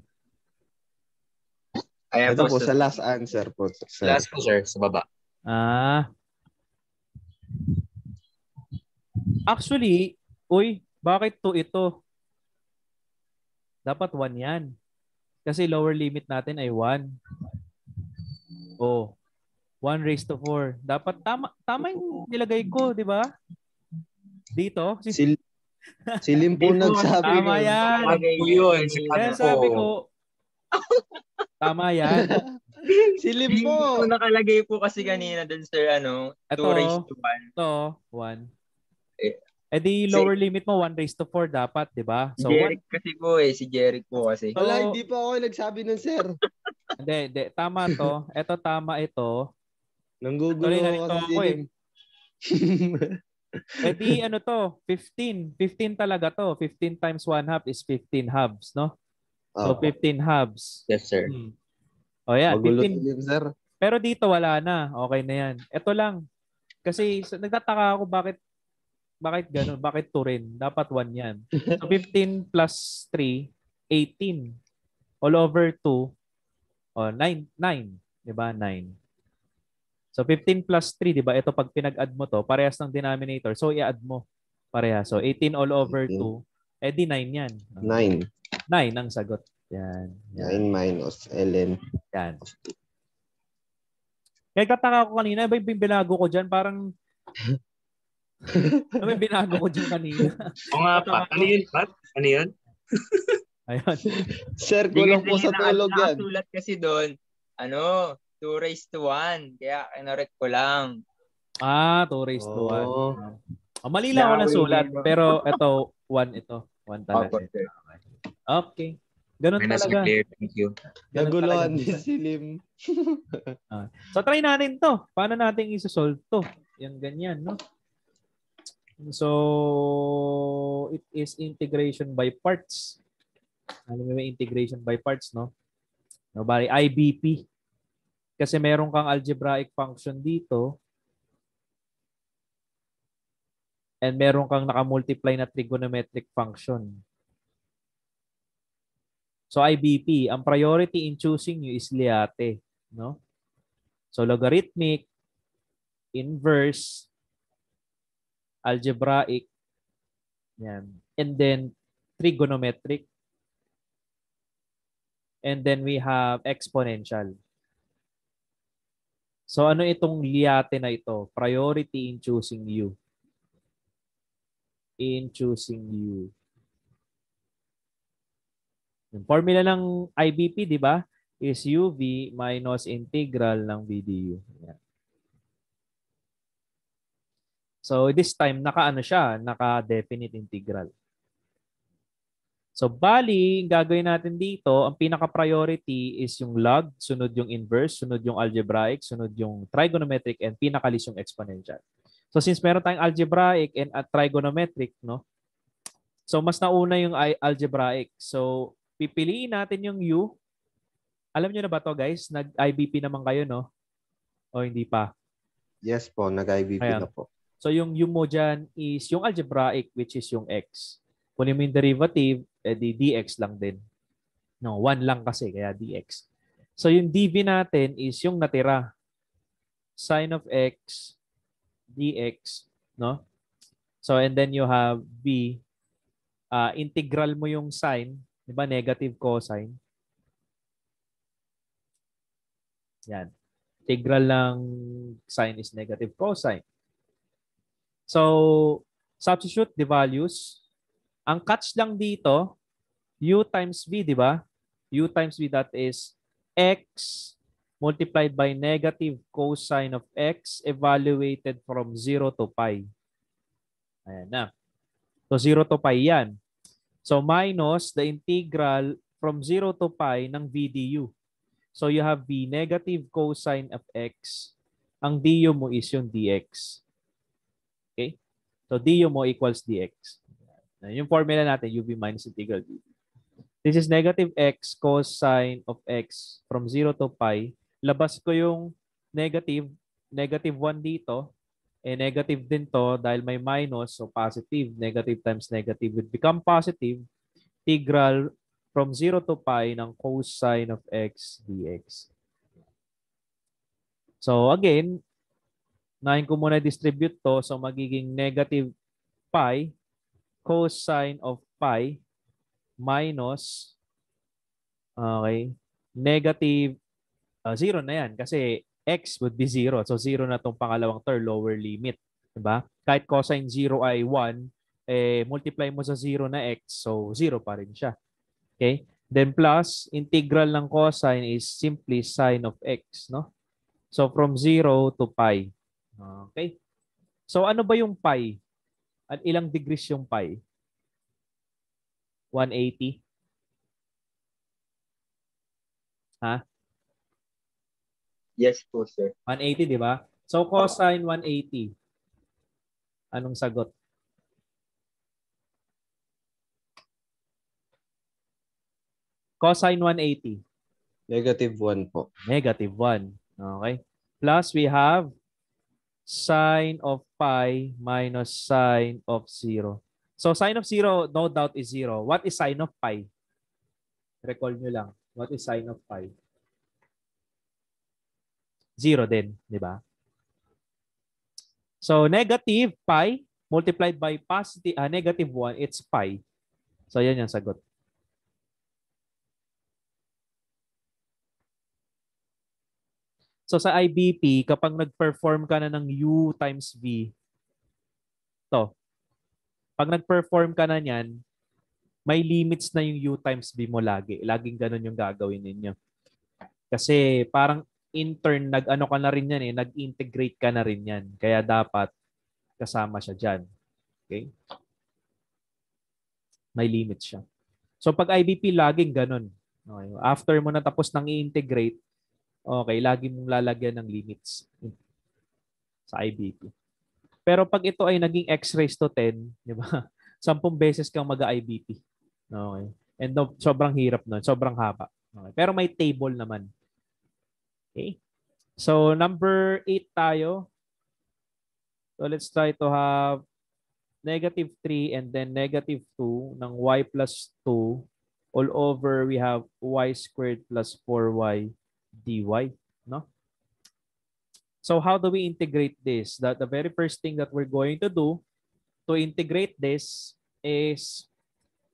Ayan Ito po, sir. sa last answer po. Sir. Last po, sir. Sa baba. Actually, bakit 2 ito? Dapat 1 yan. Kasi lower limit natin ay 1. 1 raised to 4. Dapat tama yung nilagay ko, di ba? Dito. Silim po nagsabi. Tama yan. Po yun. Kaya sabi ko, tama yan. Silim po. Yung nakalagay po kasi kanina dun, sir, 2 raised to 1. Ito, 1. Eh di lower limit mo 1 raised to 4 dapat, di ba? Si So Jeric kasi po si Jeric po kasi. So, Wala, hindi pa ako nagsabi nun, sir. hindi. Tama to. Ito, tama ito. Nanggugulo Sorry, ako nalito kasi ako silim. Eh di, ano to? 15. 15 talaga to. 15 times 1/2 is 15 halves, no? So, Opo. 15 halves. Yes, sir. O yan, Magulo 15. silim, sir. Pero dito wala na. Okay na yan. Ito lang. Kasi nagtataka ako bakit ganun? Bakit 2 rin? Dapat 1 yan. So 15 plus 3, 18. All over 2, 9. 9. Diba? 9. So 15 plus 3, diba? Ito pag pinag-add mo to, parehas ng denominator. So i-add mo. Parehas. So 18 all over 2, eh di 9 yan. 9. 9 ang sagot. Yan. 9 minus ln. Yan. Kaya kataka ko kanina, ba yung binago ko dyan? Parang, ano yung binago ko dyan kanina? O nga, Pat. Ano yun, Pat? Ano yun? Ayun. Sir, kulang po sa tulog yan. Nakasulat kasi doon, 2 raised to 1. Kaya kinorek ko lang. 2 raised to 1. Oh. Mali lang ako ng sulat. Pero ito, 1 ito. 1 talaga. Opo, sir. Okay. Ganun May nasa talaga. clear. Thank you. Ganun Naguluhan talaga. ni Silim. So try natin to. Paano natin isosolve to? Yan ganyan, no? So it is integration by parts. Alam mo may integration by parts, no? No, bali IBP. Kasi meron kang algebraic function dito. And meron kang nakamultiply na trigonometric function. So IBP, ang priority in choosing you is Liate, no? So logarithmic, inverse, algebraic, yan. And then trigonometric. And then we have exponential. So ano itong Liate na ito? Priority in choosing you. In choosing you. Yung formula ng IBP, di ba? Is UV minus integral ng VDU. Yan. So this time, naka-ano siya? Naka-definite integral. So bali, gagawin natin dito, ang pinaka-priority is yung log, sunod yung inverse, sunod yung algebraic, sunod yung trigonometric, and pinakalis yung exponential. So since meron tayong algebraic and trigonometric, no? So mas nauna yung algebraic. So pipiliin natin yung U. Alam nyo na ba to guys? Nag-IBP naman kayo, no? O hindi pa? Yes po, nag-IBP Ayan. na po. So yung U mo dyan is yung algebraic, which is yung X. Kunin mo yung derivative, di dx lang din. No, 1 lang kasi, kaya dx. So yung dv natin is yung natira. Sin of x dx, no? So and then you have b. Integral mo yung sin, di ba? Negative cosine. Yan. Integral ng sin is negative cosine. So substitute the values. Ang catch lang dito, u times v, di ba? U times v, that is x multiplied by negative cosine of x evaluated from 0 to pi. Ayan na. So 0 to pi yan. So minus the integral from 0 to pi ng v du. So you have v negative cosine of x. Ang du mo is yung dx. Okay? So du mo equals dx. Yung formula natin, uv minus integral dv. This is negative x cosine of x from 0 to pi. Labas ko yung negative 1 dito. Eh, negative din to dahil may minus, so positive. Negative times negative would become positive. Integral from 0 to pi ng cosine of x dx. So again, nahin ko muna distribute to. So magiging negative pi cosine of pi minus negative 0 na yan kasi x would be 0. So 0 na itong pangalawang term, lower limit. Diba? Kahit cosine 0 ay 1, multiply mo sa 0 na x, so 0 pa rin siya. Okay? Then plus, integral ng cosine is simply sine of x. No? So from 0 to pi. Okay? So ano ba yung pi? At ilang degrees yung pi? 180? Ha? Yes po, sir. 180, di ba? So, cosine 180. Anong sagot? Cosine 180. -1 po. -1. Okay. Plus, we have sine of pi minus sine of 0. So, sine of 0, no doubt, is 0. What is sine of pi? Recall nyo lang. What is sine of pi? 0 din, di ba? So, negative pi multiplied by positive, -1, it's pi. So, yan yung sagot. So, sa IBP, kapag nag-perform ka na ng U times V, to, pag nag-perform ka na niyan, may limits na yung U times V mo lagi. Laging ganun yung gagawin ninyo. Kasi parang intern, nag-ano ka na rin yan eh, nag-integrate ka na rin yan. Kaya dapat kasama siya dyan. Okay? May limits siya. So pag IBP, laging ganun. Okay. After mo na tapos ng i-integrate, okay, lagi mong lalagyan ng limits sa IBP. Pero pag ito ay naging x raised to 10, di ba? 10 beses kang mag-IBP. Okay. And no, sobrang hirap nun. Sobrang haba. Okay. Pero may table naman. Okay. So number 8 tayo. So let's try to have -3 and then -2 ng y plus 2 all over we have y squared plus 4y dy. No? So how do we integrate this? The very first thing that we're going to do to integrate this is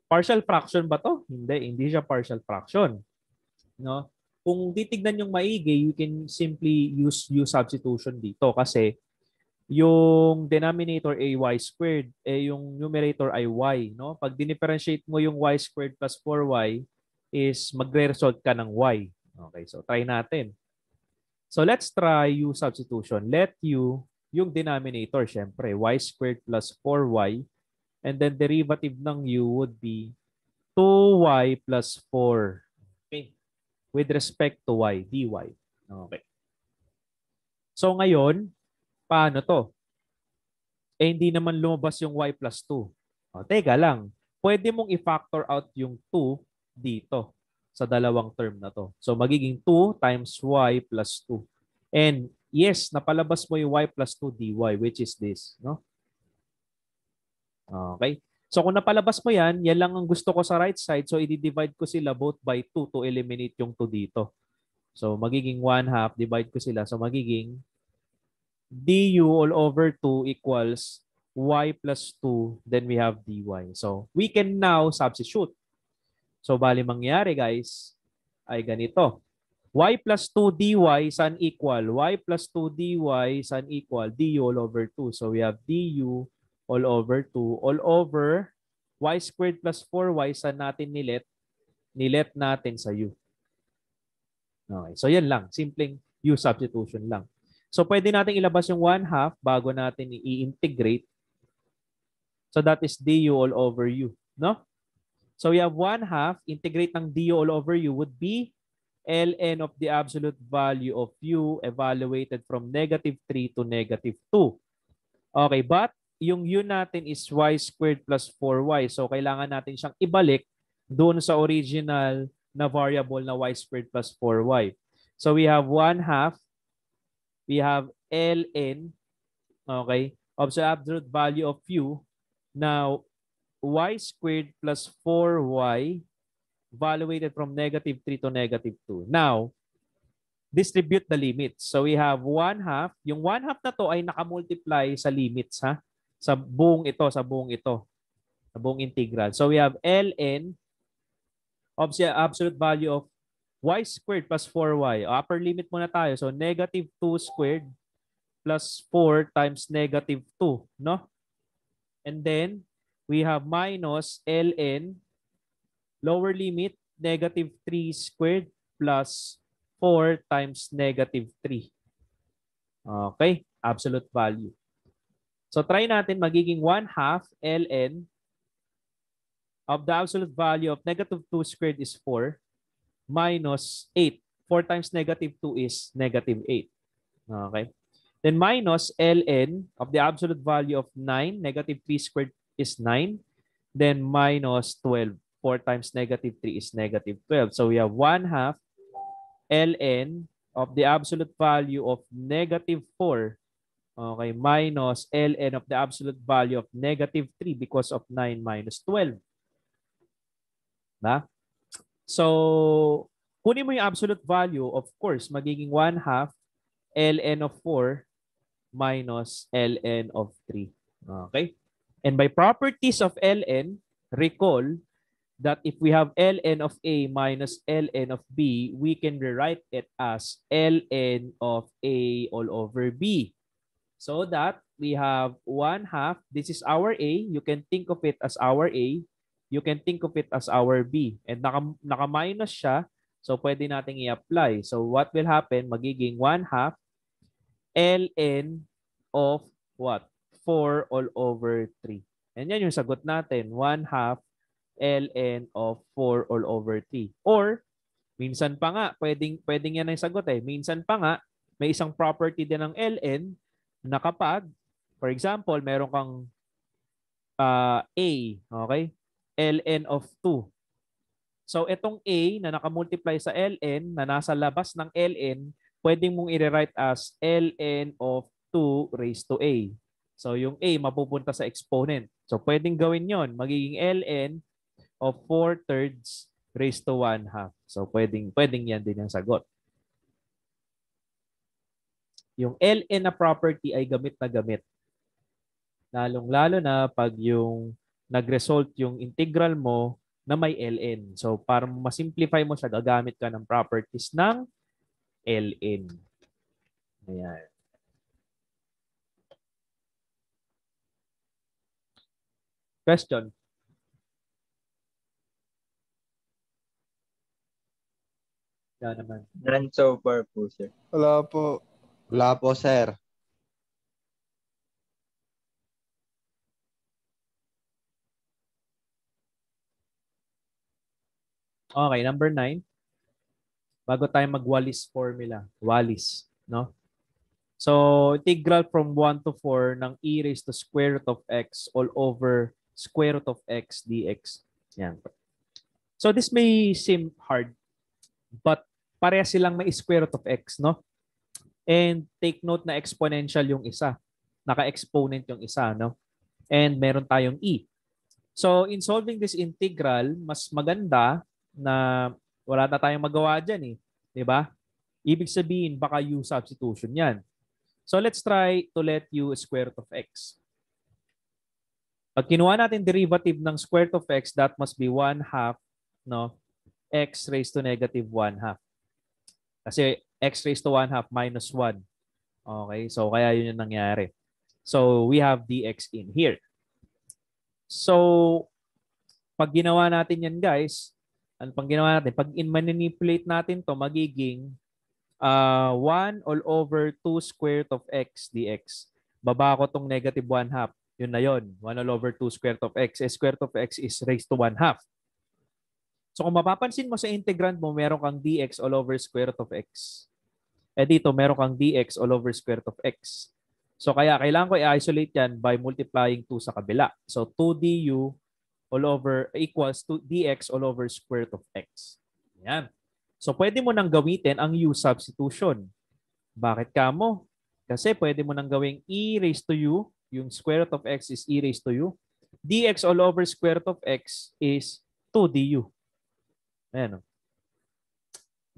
partial fraction ba to? Hindi siya partial fraction. No? Kung titignan yung maigi, you can simply use U substitution dito kasi yung denominator ay y squared, yung numerator ay y. No? Pag dinifferentiate mo yung y squared plus 4y is magre-result ka ng y. Okay, so try natin. So let's try U substitution. Let U, yung denominator, syempre, y squared plus 4y. And then derivative ng U would be 2y plus 4. Okay. With respect to y, dy. Okay. So ngayon, paano to? Hindi naman lumabas yung y plus 2. Teka lang. Pwede mong i-factor out yung 2 dito sa dalawang term na to. So magiging 2 times y plus 2. And yes, napalabas mo yung y plus 2 dy, which is this. No? Okay. So kung napalabas mo yan, yan lang ang gusto ko sa right side. So i-divide ko sila both by 2 to eliminate yung 2 dito. So magiging 1/2, divide ko sila. So magiging du all over 2 equals y plus 2, then we have dy. So we can now substitute. So bali mangyari guys ay ganito. Y plus 2 dy saan equal? Y plus 2 dy saan equal? Du all over 2. So we have du all over 2 all over y squared plus 4y saan natin nilet? Nilet natin sa u. Okay. So yan lang. Simpleng u substitution lang. So pwede natin ilabas yung 1/2 bago natin i-integrate. So that is du all over u. No? So we have 1/2. Integrate ng du all over u would be ln of the absolute value of u evaluated from -3 to -2. Okay, but yung u natin is y squared plus 4y. So kailangan natin siyang ibalik doon sa original na variable na y squared plus 4y. So we have 1/2. We have ln, okay, of the absolute value of u. Now, y squared plus 4y evaluated from -3 to -2. Now, distribute the limits. So we have 1/2. Yung 1/2 na to ay nakamultiply sa limits, ha? Sa buong ito, sa buong integral. So we have ln of the absolute value of y squared plus 4y. Upper limit muna tayo. So -2 squared plus 4 times -2, no? And then we have minus ln lower limit -3 squared plus 4 times -3. Okay, absolute value. So try natin magiging 1/2 ln of the absolute value of negative 2 squared is 4 minus 8. 4 times negative 2 is negative 8. Okay. Then minus ln of the absolute value of 9. Negative 3 squared is 9. Then minus 12. 4 times negative 3 is negative 12. So we have 1/2 ln of the absolute value of negative 4. Okay, minus ln of the absolute value of negative 3 because of 9 minus 12. Na? So, kunin mo yung absolute value, of course, magiging 1/2 ln of 4 minus ln of 3. Okay? And by properties of ln, recall that if we have ln of A minus ln of B, we can rewrite it as ln of A all over B. So that we have 1/2. This is our A. You can think of it as our A. You can think of it as our B. And naka-minus siya. So pwede nating i-apply. So what will happen? Magiging 1/2 ln of what? 4 all over 3. And yan yung sagot natin. 1/2 ln of 4 all over 3. Or, minsan pa nga, pwedeng yan ang sagot eh. Minsan pa nga, may isang property din ng ln na kapag, for example, meron kang A, okay? ln of 2. So, itong A na nakamultiply sa ln, na nasa labas ng ln, pwedeng mong i-rewrite as ln of 2 raised to A. So, yung A mapupunta sa exponent. So, pwedeng gawin yon. Magiging ln of 4/3 raised to 1/2. So, pwedeng yan din ang sagot. Yung ln na property ay gamit na gamit. Lalong-lalo na pag yung nag-result yung integral mo na may ln. So, para ma-simplify mo siya, gagamit ka ng properties ng ln. Ayan. Question? Wala naman. None so far po, sir. Wala po. Wala po, sir. Okay, number 9. Bago tayo mag-Wallis formula. Wallis, no? So, integral from 1 to 4 ng e raised to square root of x all over square root of x dx. Yan. So, this may seem hard, but pareha silang may square root of x, no? And take note na exponential yung isa. Naka-exponent yung isa, no? And meron tayong e. So, in solving this integral, mas maganda na wala na tayong magawa dyan eh. Diba? Ibig sabihin, baka u substitution yan. So, let's try to let u square root of x. Pag kinuha natin derivative ng square root of x, that must be 1/2, no? X raised to negative 1/2. Kasi x raised to 1/2 minus 1. Okay? So, kaya yun yung nangyari. So, we have dx in here. So, pag ginawa natin yan, guys, ano pang ginawa natin? Pag manipulate natin to magiging 1 all over 2 square root of x dx. Baba ko tong negative 1/2. Yun na yun. 1 all over 2 square root of x. Square root of x is raised to 1/2. So kung mapapansin mo sa integrand mo, meron kang dx all over square root of x. Eh dito, meron kang dx all over square root of x. So kaya kailangan ko i-isolate yan by multiplying 2 sa kabila. So 2 du all over equals to dx all over square root of x. Yan. So pwede mo nang gamitin ang u substitution. Bakit kamo? Kasi pwede mo nang gawing e raised to u, yung square root of x is e raised to u. Dx all over square root of x is 2 du. Ayan.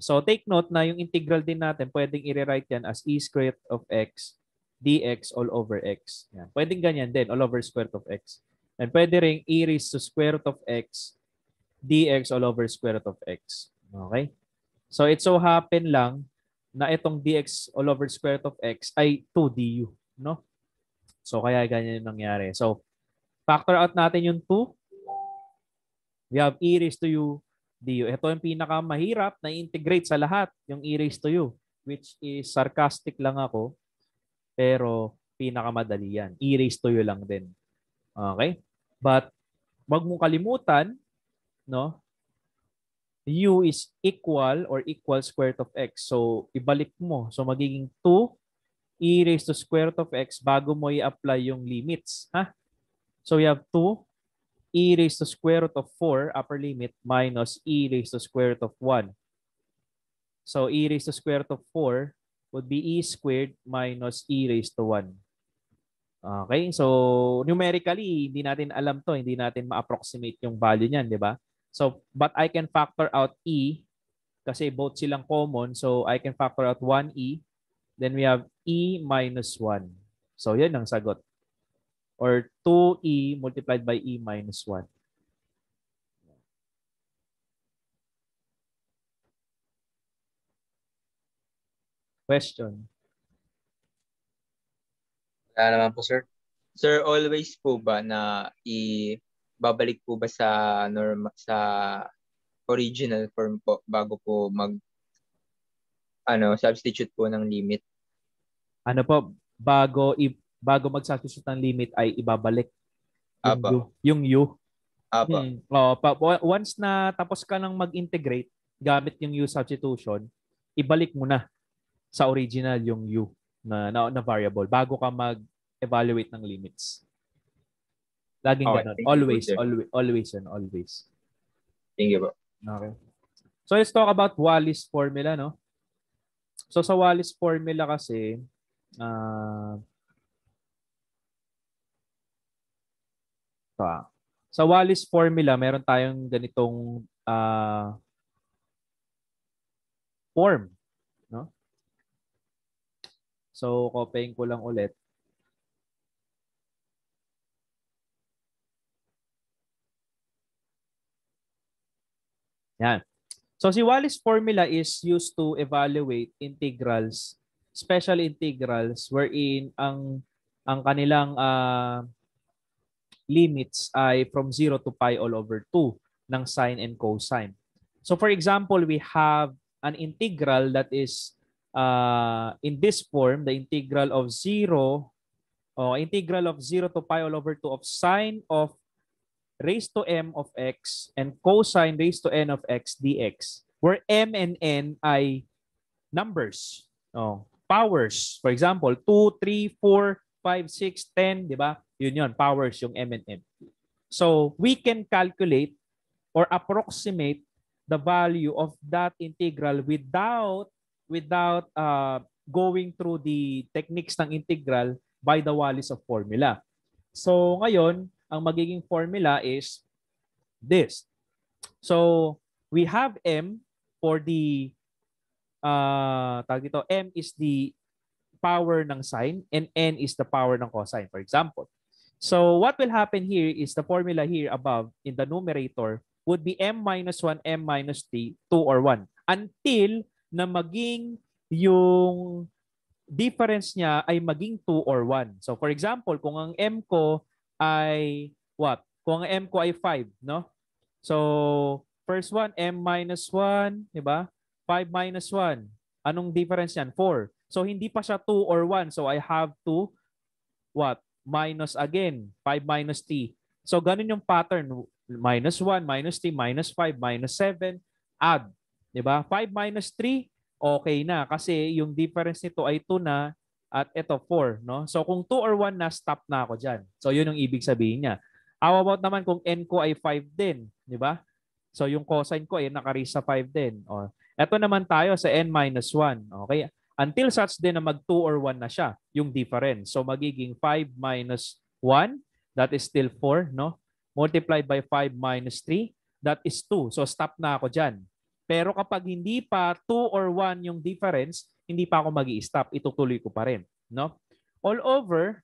So take note na yung integral din natin, pwedeng i-rewrite yan as e square root of x dx all over x. Yan. Pwedeng ganyan din, all over square root of x. And pwede ring e raised to square root of x dx all over square root of x. Okay? So it so happen lang na itong dx all over square root of x ay 2 du. No? So kaya ganyan yung nangyari. So factor out natin yung 2. We have e raised to u du. Ito yung pinakamahirap na integrate sa lahat, yung e raised to u, which is sarcastic lang ako. Pero Pinakamadali yan. E raised to u lang din. Okay? But wag mong kalimutan, no? U is equal or equal square root of x. So, ibalik mo. So, magiging 2 e raised to square root of x bago mo i-apply yung limits. Ha? So, we have 2 e raised to square root of 4 upper limit minus e raised to square root of 1. So, e raised to square root of 4 would be e squared minus e raised to 1. Okay? So, numerically, hindi natin alam to. Hindi natin ma-approximate yung value niyan, di ba? So, but I can factor out e kasi both silang common. So, I can factor out 1e. Then we have e minus 1. So, yan ang sagot. Or 2e multiplied by e minus 1. Question? Wala naman po, sir. Sir, always po ba na babalik po ba sa original form po bago po substitute po ng limit? Ano po, bago mag-substitute ng limit ay ibabalik yung u. Apa. Once na tapos ka nang mag-integrate gamit yung u substitution, ibalik mo na sa original yung u na variable bago ka mag-evaluate ng limits. Laging Okay, ganun. Always. Thank you po. Okay. So let's talk about Wallis formula, no? So sa Wallis formula kasi sa Wallis formula meron tayong ganitong form, no? So copying ko lang ulit. Yan. So si Wallis formula is used to evaluate integrals, special integrals wherein ang kanilang limits ay from 0 to pi all over 2 ng sine and cosine. So for example, we have an integral that is in this form, the integral of 0 to pi all over 2 of sine of raised to m of x and cosine raised to n of x dx, where m and n ay numbers, powers. For example, 2, 3, 4, 5, 6, 10, di ba? Yun, powers yung m and n. So, we can calculate or approximate the value of that integral without going through the techniques ng integral by the Wallis of formula. So, ngayon, ang magiging formula is this. So, we have m for the m is the power ng sine and n is the power ng cosine, for example. So, what will happen here is the formula here above in the numerator would be m minus 1, m minus 2 or 1 until na maging yung difference niya ay maging 2 or 1. So, for example, kung ang m ko ay what? Kung ang m ko ay 5, no? So, first one, m minus 1, di ba? 5 minus 1. Anong difference yan? 4. So, hindi pa siya 2 or 1. So, I have to, what? Minus again. 5 minus t. So, ganun yung pattern. Minus 1, minus t, minus 5, minus 7. Add. Di ba? 5 minus 3, okay na. Kasi yung difference nito ay 2 na. At ito, 4. No? So, kung 2 or 1 na, stop na ako dyan. So, yun yung ibig sabihin niya. How about naman kung n ko ay 5 din? Di ba? So, yung cosine ko ay naka-raise sa 5 din. O, ito naman tayo sa n minus 1. Okay? Until such din na mag 2 or 1 na siya, yung difference. So, magiging 5 minus 1, that is still 4. No? Multiplied by 5 minus 3, that is 2. So, stop na ako dyan. Pero kapag hindi pa 2 or 1 yung difference, hindi pa ako mag-i-stop. Itutuloy ko pa rin. No? All over,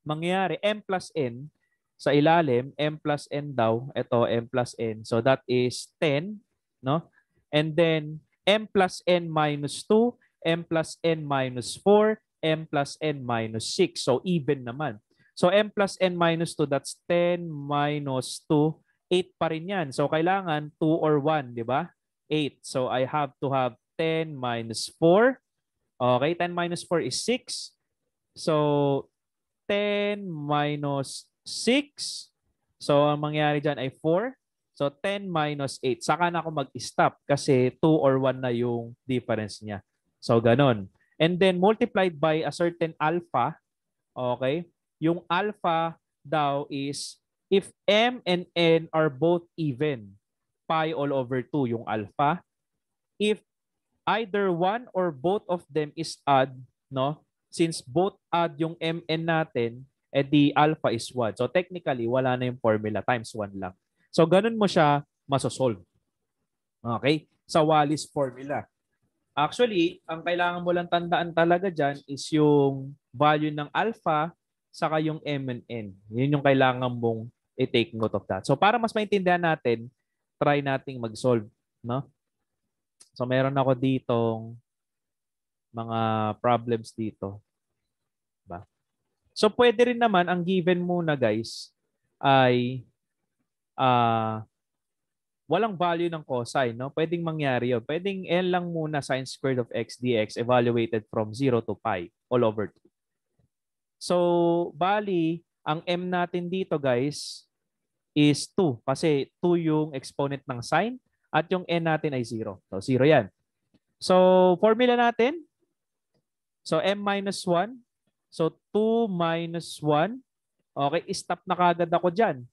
mangyayari m plus n sa ilalim, m plus n daw. Ito, m plus n. So that is 10. No? And then, m plus n minus 2, m plus n minus 4, m plus n minus 6. So even naman. So m plus n minus 2, that's 10 minus 2. 8 pa rin yan. So kailangan 2 or 1, di ba? 8. So I have to have 10 minus 4. Okay, 10 minus 4 is 6. So, 10 minus 6. So, ang mangyari dyan ay 4. So, 10 minus 8. Saka na ako mag-stop kasi 2 or 1 na yung difference niya. So, ganon. And then, multiplied by a certain alpha. Okay? Yung alpha daw is if M and N are both even, pi all over 2 yung alpha. If either one or both of them is odd, no? Since both odd yung MN natin, the alpha is 1. So technically, wala na yung formula, times 1 lang. So ganun mo siya masosolve. Okay? Sa Wallis formula. Actually, ang kailangan mo lang tandaan talaga dyan is yung value ng alpha saka yung M and N. Yun yung kailangan mong i-take note of that. So para mas maintindihan natin, try nating mag-solve. No? So meron ako ditong mga problems dito. Ba? So pwede rin naman ang given muna guys ay walang value ng cosine, no? Pwedeng mangyari 'yon. Pwedeng N lang muna sine squared of x dx evaluated from 0 to pi all over 2. So bali ang M natin dito guys is 2 kasi 2 yung exponent ng sine at yung N natin ay 0. So 0 yan. So formula natin, so M minus 1. So 2 minus 1. Okay, stop na kagad ako dyan.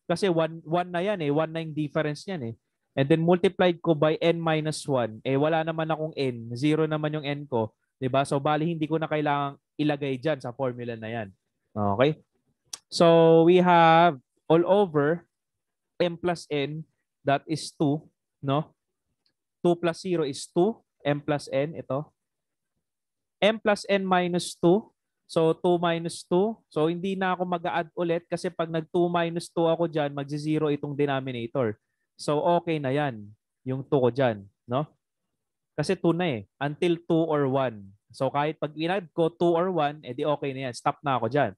Kasi 1 na yan eh. 1 na yung difference niyan eh. And then multiplied ko by N minus 1. Eh wala naman akong N. 0 naman yung N ko. Diba? So bali hindi ko na kailangang ilagay dyan sa formula na yan. Okay? So we have all over M plus N, that is 2. No? 2 plus 0 is 2. M plus N, ito. M plus N minus 2. So, 2 minus 2. So, hindi na ako mag-add ulit kasi pag nag-2 minus 2 ako dyan, mag-0 itong denominator. So, okay na yan. Yung 2 ko dyan. No? Kasi 2 na eh. Until 2 or 1. So, kahit pag in-add ko 2 or 1, edi okay na yan. Stop na ako dyan.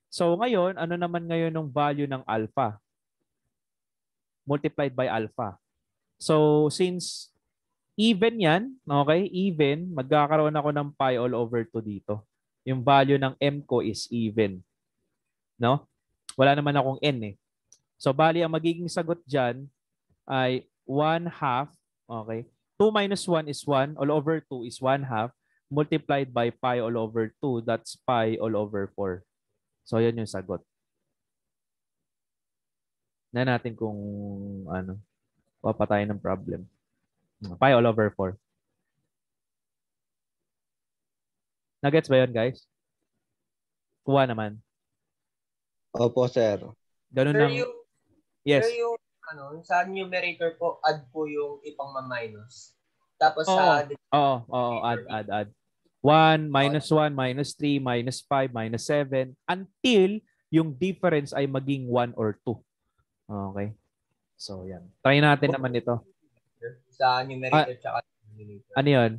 So, ngayon, ano naman ngayon ng value ng alpha? Multiplied by alpha. So, since even yan, okay, even, magkakaroon ako ng pi all over 2 dito. Yung value ng M ko is even. No? Wala naman akong N eh. So, bali, ang magiging sagot dyan ay 1/2. Okay? 2 minus 1 is 1. All over 2 is 1/2. Multiplied by pi all over 2. That's pi all over 4. So, yan yung sagot. Na natin kung ano, papatayin ng problem. Pi all over 4. Nagets ba yun, guys? Kuha naman. Opo, sir. Ganun Sir, lang. yung, Yes. sir, yung sa numerator po, add po yung ipang ma-minus. Tapos Oo, add. 1, minus 1, minus 3, minus 5, minus 7, until yung difference ay maging 1 or 2. Okay? So, yan. Try natin naman ito. Sa numerator tsaka denominator. Ano yun?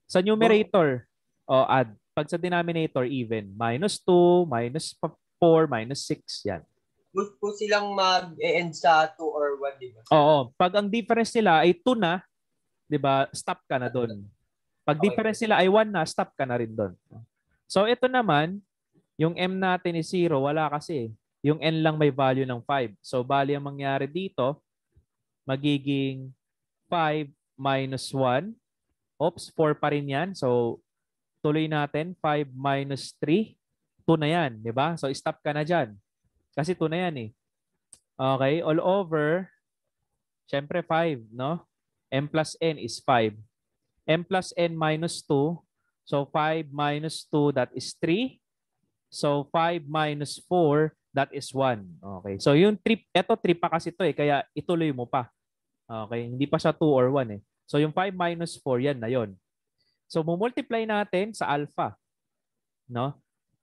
Sa numerator, add. Pag sa denominator, even. Minus 2, minus 4, minus 6. Yan. Gusto po silang mag-end sa 2 or 1, di ba? Oo. Pag ang difference nila ay 2 na, di ba, stop ka na doon. Pag difference nila ay 1 na, stop ka na rin doon. So, ito naman, yung M natin is 0. Wala kasi. Yung N lang may value ng 5. So, bali ang mangyari dito, magiging 5 minus 1. Oops, 4 pa rin yan. So, tuloy natin. 5 minus 3. 2 na yan. Di ba? So, stop ka na dyan. Kasi 2 na yan eh. Okay. All over, syempre 5, no? M plus N is 5. M plus N minus 2. So, 5 minus 2, that is 3. So, 5 minus 4, that is 1. Okay. So, yung 3, eto 3 pa kasi ito eh. Kaya ituloy mo pa. Okay. Hindi pa siya 2 or 1 eh. So, yung 5 minus 4, yan na yon. So, multiply natin sa alpha. No?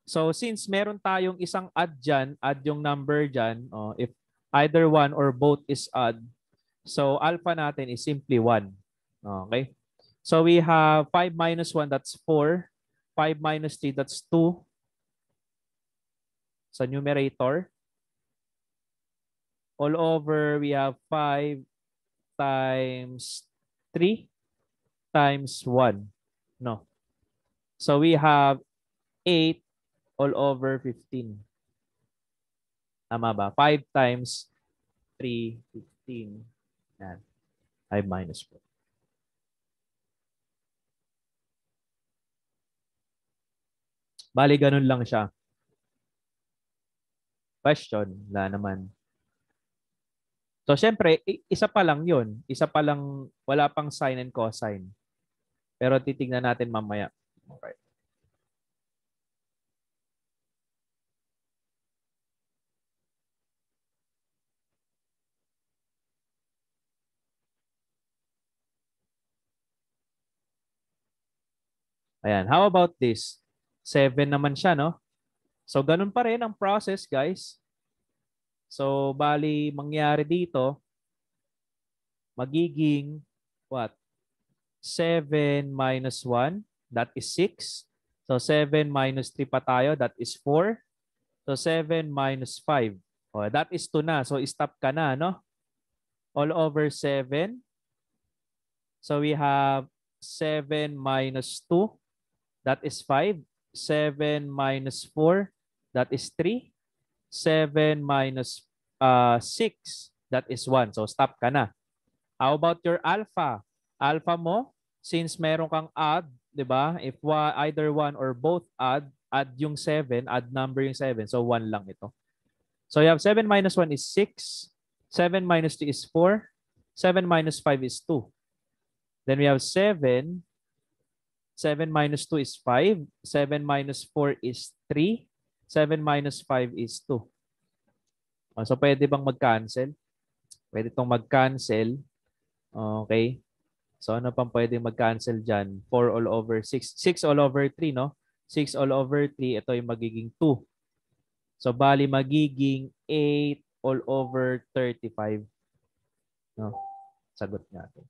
So, since meron tayong isang add dyan, add yung number dyan, if either one or both is odd, so alpha natin is simply 1. Okay? So, we have 5 minus 1, that's 4. 5 minus 3, that's 2. Sa numerator. All over, we have 5 times 3 times 1. No. So we have 8 all over 15. Tama ba? 5 times 3, 15. Yan. 5 minus 4. Bali, ganun lang siya. Question? Wala naman. So, syempre, isa pa lang yun. Isa pa lang, wala pang sine and cosine. Pero titignan natin mamaya. Okay. Ayan. How about this? 7 naman siya, no? So, ganun pa rin ang process, guys. So, bali, mangyari dito, magiging, what? 7 minus 1, that is 6. So, 7 minus 3 pa tayo, that is 4. So, 7 minus 5. Oh, that is 2 na. So, stop ka na, no? All over 7. So, we have 7 minus 2. That is 5. 7 minus 4. That is 3. 7 minus 6. That is 1. So, stop ka na. How about your alpha? Alpha mo, since meron kang odd, di ba? If either one or both add yung 7, add number yung 7. So, 1 lang ito. So, you have 7 minus 1 is 6. 7 minus 2 is 4. 7 minus 5 is 2. Then we have 7. 7 minus 2 is 5. 7 minus 4 is 3. 7 minus 5 is 2. So, pwede bang mag-cancel? Pwede itong mag-cancel. Okay. So, ano pang pwede mag-cancel dyan? 4 all over 6. 6 all over 3, no? 6 all over 3, ito yung magiging 2. So, bali magiging 8 all over 35. No? Sagot natin.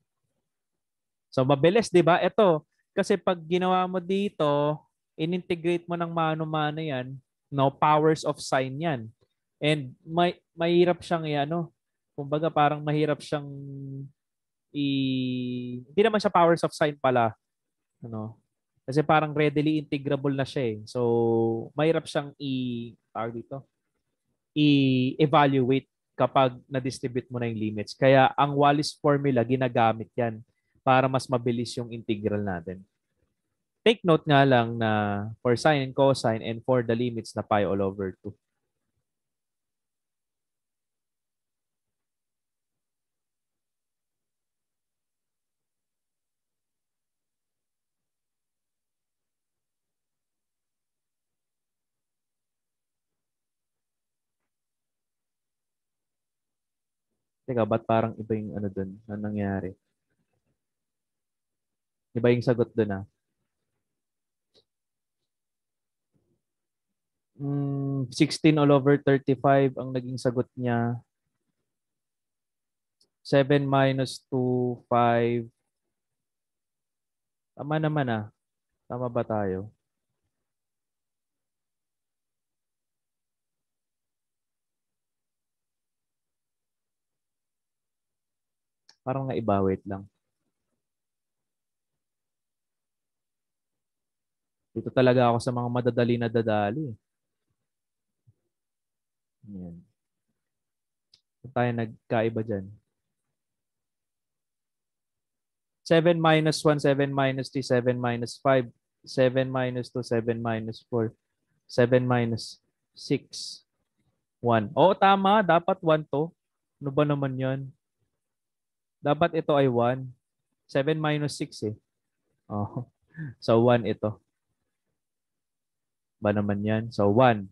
So, mabilis, di ba? Ito, kasi pag ginawa mo dito, in-integrate mo ng mano-mano yan, no? Powers of sine yan. And mahirap siyang ano, kumbaga parang mahirap siyang hindi naman siya powers of sine pala. Ano? Kasi parang readily integrable na siya eh. So, mahirap siyang i-evaluate kapag na-distribute mo na yung limits. Kaya ang Wallis formula, ginagamit yan para mas mabilis yung integral natin. Take note nga lang na for sine and cosine and for the limits na pi all over 2. Teka, ba't parang iba yung ano dun? Ano nangyari? Iba yung sagot dun ah. 16 all over 35 ang naging sagot niya. 7 minus 2, 5. Tama naman ah. Tama ba tayo? Parang naiba. Wait lang. Dito talaga ako sa mga madadali na dadali. Ayan. Saan tayo nagkaiba dyan? 7 minus 1, 7 minus 3, 7 minus 5, 7 minus 2, 7 minus 4, 7 minus 6, 1. Oo, tama. Dapat 1 to. Ano ba naman yan? Dapat ito ay 1. 7 minus 6 eh. Oh. So, 1 ito. Ba naman yan? So, 1.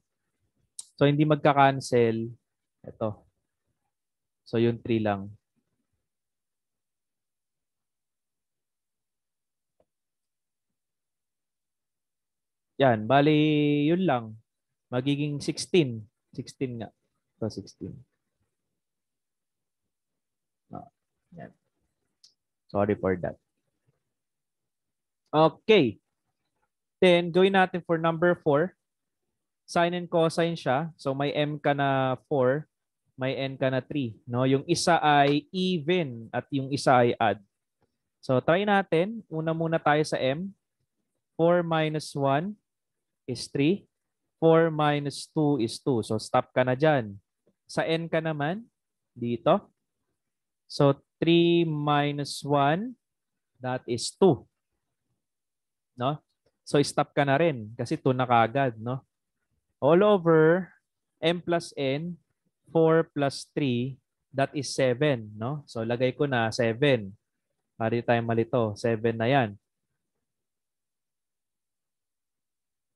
So, hindi magka-cancel. Ito. So, yung 3 lang. Yan. Bali, yun lang. Magiging 16. 16 nga. So, 16. Yan. Sorry for that. Okay. Then, gawin natin for number 4. Sine and cosine siya. So, may m ka na 4. May n ka na 3. No? Yung isa ay even at yung isa ay odd. So, try natin. Una muna tayo sa m. 4 minus 1 is 3. 4 minus 2 is 2. So stop ka na dyan. Sa n ka naman, dito. So 3 minus 1, that is 2. No? So stop ka na rin kasi 2 na kagad. No? All over m plus n, 4 plus 3, that is 7. No? So lagay ko na 7. Para di tayo malito. 7 na yan.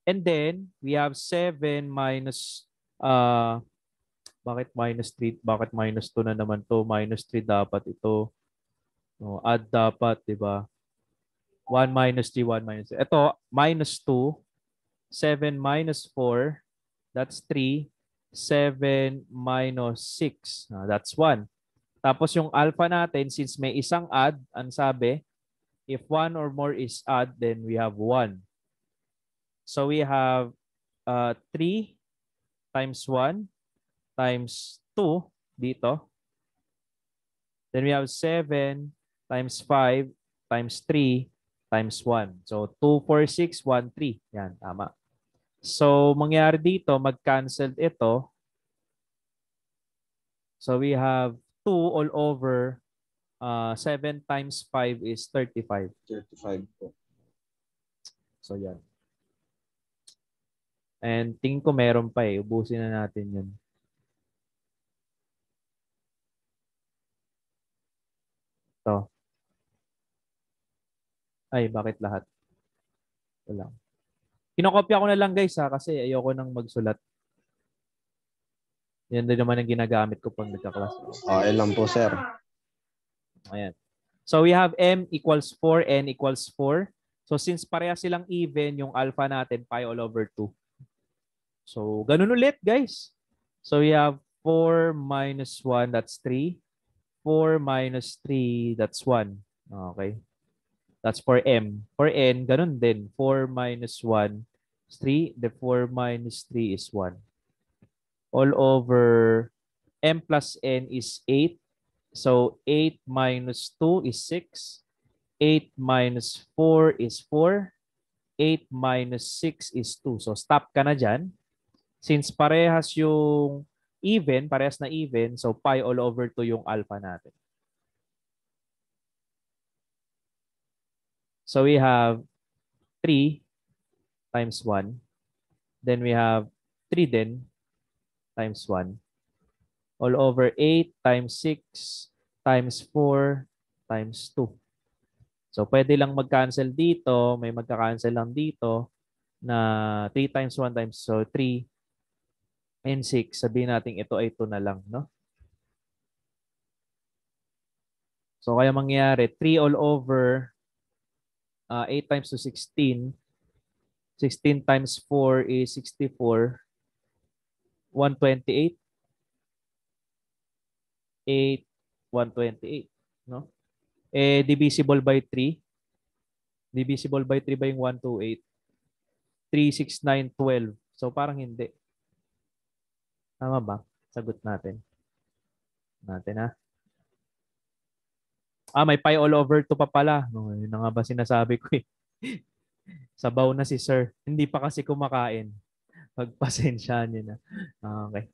And then, we have 7 minus, bakit minus 3? Bakit minus 2 na naman to? Minus 3 dapat ito. No, add dapat, di ba? 1 minus 3, 1 minus 3. Ito, minus 2. 7 minus 4, that's 3. 7 minus 6, that's 1. Tapos yung alpha natin, since may isang add, ang sabi, if 1 or more is add, then we have 1. So we have 3 times 1 times 2 dito. Then we have 7 times 5 times 3 times 1. So 2, 4, 6, 1, 3. Yan, tama. So mangyari dito, mag-cancel ito. So we have 2 all over 7 times 5 is 35. 35 po. So yan. And tingin ko meron pa eh. Ubusin na natin yun. Ito. Ay, bakit lahat? Ito lang. Kinokopya ko na lang guys ha, kasi ayoko nang magsulat. Yan din naman ang ginagamit ko pag nagka-class. Okay lang po, sir. Ayan. So we have m equals 4, n equals 4. So since pareha silang even, yung alpha natin, pi all over 2. So, ganun ulit, guys. So, we have 4 minus 1, that's 3. 4 minus 3, that's 1. Okay. That's for m. For n, ganun din. 4 minus 1 is 3. The 4 minus 3 is 1. All over m plus n is 8. So, 8 minus 2 is 6. 8 minus 4 is 4. 8 minus 6 is 2. So, stop ka na dyan. Since parehas yung even, parehas na even, so pi all over 2 yung alpha natin. So we have 3 times 1. Then we have 3 din times 1. All over 8 times 6 times 4 times 2. So pwede lang mag-cancel dito. May magka-cancel lang dito na 3 times 1 times, so 3 and 6, sabihin natin ito ay 2 na lang, no? So, kaya mangyari, 3 all over 8 times 2, 16. 16 times 4 is 64. 128. 8, 128, no? Eh, divisible by 3. Divisible by 3 ba yung 128? 3, 6, 9, 12. So, parang hindi. Tama ba? Sagot natin. Ha? May pi all over 2 pa pala. No, yun na nga ba sinasabi ko eh. Sabaw na si sir. Hindi pa kasi kumakain. Pagpasensyahan niyo na. Okay.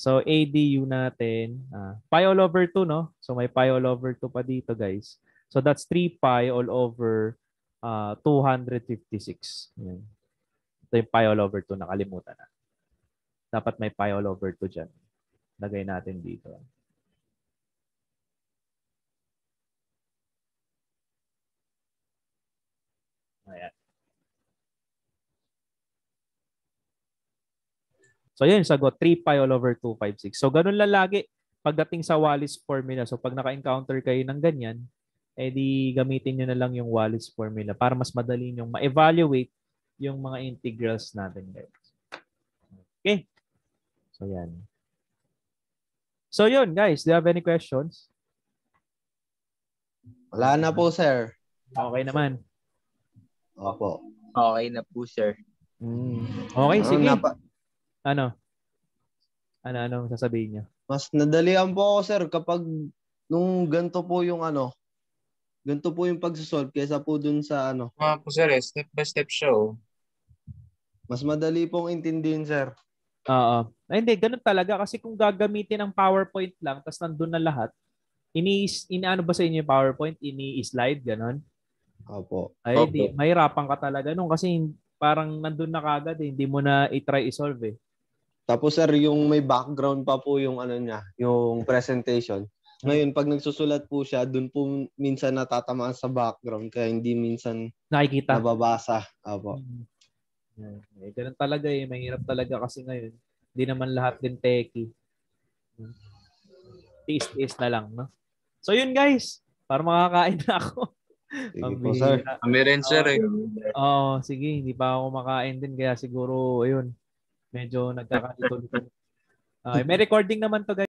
So, ADU natin. Pi all over 2, no? So, may pi all over 2 pa dito, guys. So, that's 3 pi all over 256. Yan. Ito yung pi all over 2. Nakalimutan na. Dapat may pi all over 2 dyan. Lagay natin dito. Ayan. So, yun, sagot. 3 pi all over 256. So, ganun lang lagi pagdating sa Wallis formula. So, pag naka-encounter kayo ng ganyan, di gamitin nyo na lang yung Wallis formula para mas madali nyo ma-evaluate yung mga integrals natin, guys. Okay. So, yan. So, yun, guys. Do you have any questions? Wala na po, sir. Okay naman. Opo. Okay na po, sir. Okay, sige. Ano sasabihin niyo? Mas nadalian po ako, sir, kapag nung ganito po yung ganito po yung pagsosolve kaysa po dun sa Po, sir, step by step show. Mas madali pong intindihin, sir. Oo. Ay, hindi, ganun talaga. Kasi kung gagamitin ang PowerPoint lang, tapos nandun na lahat, inaano ba sa inyo yung PowerPoint? Ini-slide, ganun? Opo. Ay, Opo. mahirapan ka talaga nung kasi parang nandun na kagad eh. Hindi mo na i-try i-solve eh. Tapos sir, yung may background pa po yung ano niya, yung presentation. Ngayon, pag nagsusulat po siya, dun po minsan natatamaan sa background kaya hindi minsan Nakikita. nababasa. Opo. Eh, ganun talaga eh. Mahirap talaga kasi ngayon. Hindi naman lahat din techie. Tiis-tiis na lang, no? So yun guys, para makakain na ako. Sige po, sir. Kami rin, sir. Oo, sige. Hindi pa ako makain din. Kaya siguro, ayun, medyo nagkakalito-lito. May recording naman to guys.